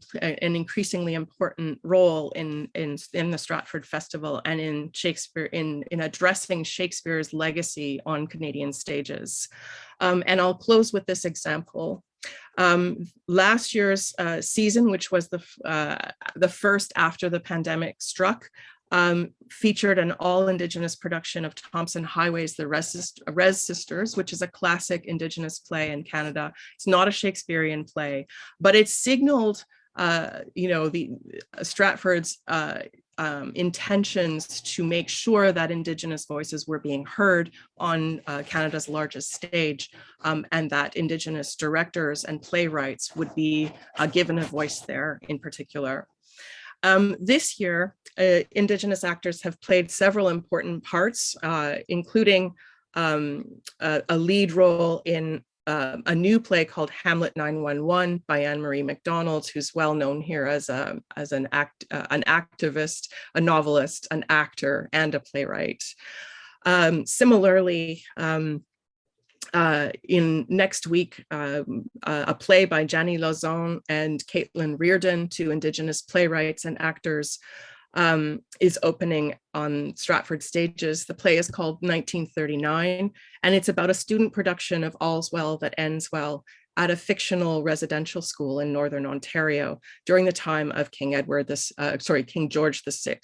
increasingly important role in the Stratford Festival and in Shakespeare, in addressing Shakespeare's legacy on Canadian stages. And I'll close with this example. Last year's season, which was the first after the pandemic struck, featured an all-Indigenous production of Thompson Highway's The Res Sisters, which is a classic Indigenous play in Canada. It's not a Shakespearean play, but it signaled, the Stratford's intentions to make sure that Indigenous voices were being heard on Canada's largest stage, and that Indigenous directors and playwrights would be given a voice there in particular. This year, Indigenous actors have played several important parts, including a lead role in a new play called Hamlet 911 by Anne-Marie MacDonald, who's well known here as an activist, a novelist, an actor, and a playwright. Similarly, in next week, a play by Janie Lauzon and Caitlin Reardon, two Indigenous playwrights and actors, is opening on Stratford stages. The play is called 1939, and it's about a student production of All's Well That Ends Well at a fictional residential school in Northern Ontario during the time of King George VI.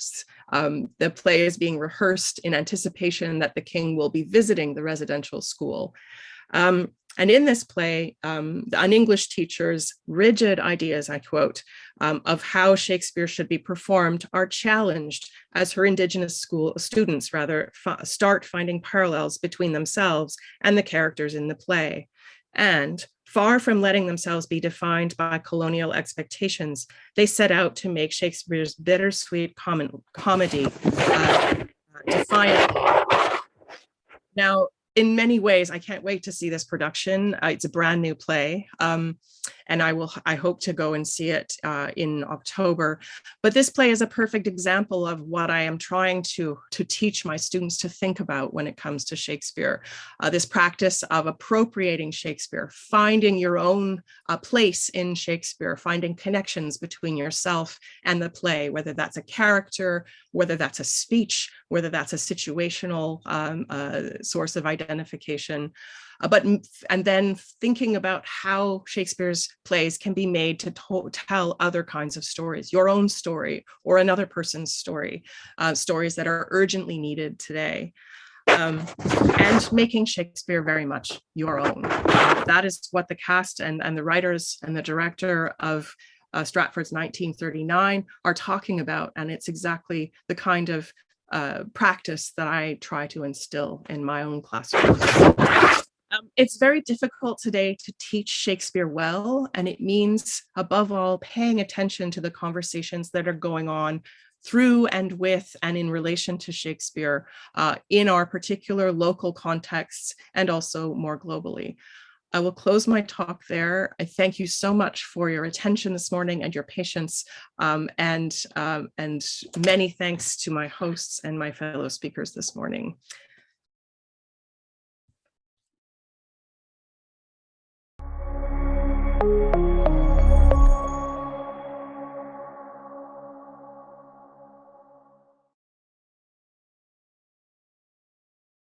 The play is being rehearsed in anticipation that the king will be visiting the residential school. And in this play, an English teacher's rigid ideas, I quote, of how Shakespeare should be performed are challenged as her Indigenous school students start finding parallels between themselves and the characters in the play. And far from letting themselves be defined by colonial expectations, they set out to make Shakespeare's bittersweet comedy defiant. Now, in many ways, I can't wait to see this production. It's a brand new play, and I hope to go and see it in October. But this play is a perfect example of what I am trying to teach my students to think about when it comes to Shakespeare. This practice of appropriating Shakespeare, finding your own place in Shakespeare, finding connections between yourself and the play, whether that's a character, whether that's a speech, whether that's a situational source of identification, and then thinking about how Shakespeare's plays can be made to tell other kinds of stories, your own story or another person's story, stories that are urgently needed today. And making Shakespeare very much your own. That is what the cast and the writers and the director of Stratford's 1939 are talking about, and it's exactly the kind of practice that I try to instill in my own classroom. It's very difficult today to teach Shakespeare well, and it means, above all, paying attention to the conversations that are going on through and with and in relation to Shakespeare in our particular local contexts and also more globally. I will close my talk there. I thank you so much for your attention this morning and your patience, and many thanks to my hosts and my fellow speakers this morning.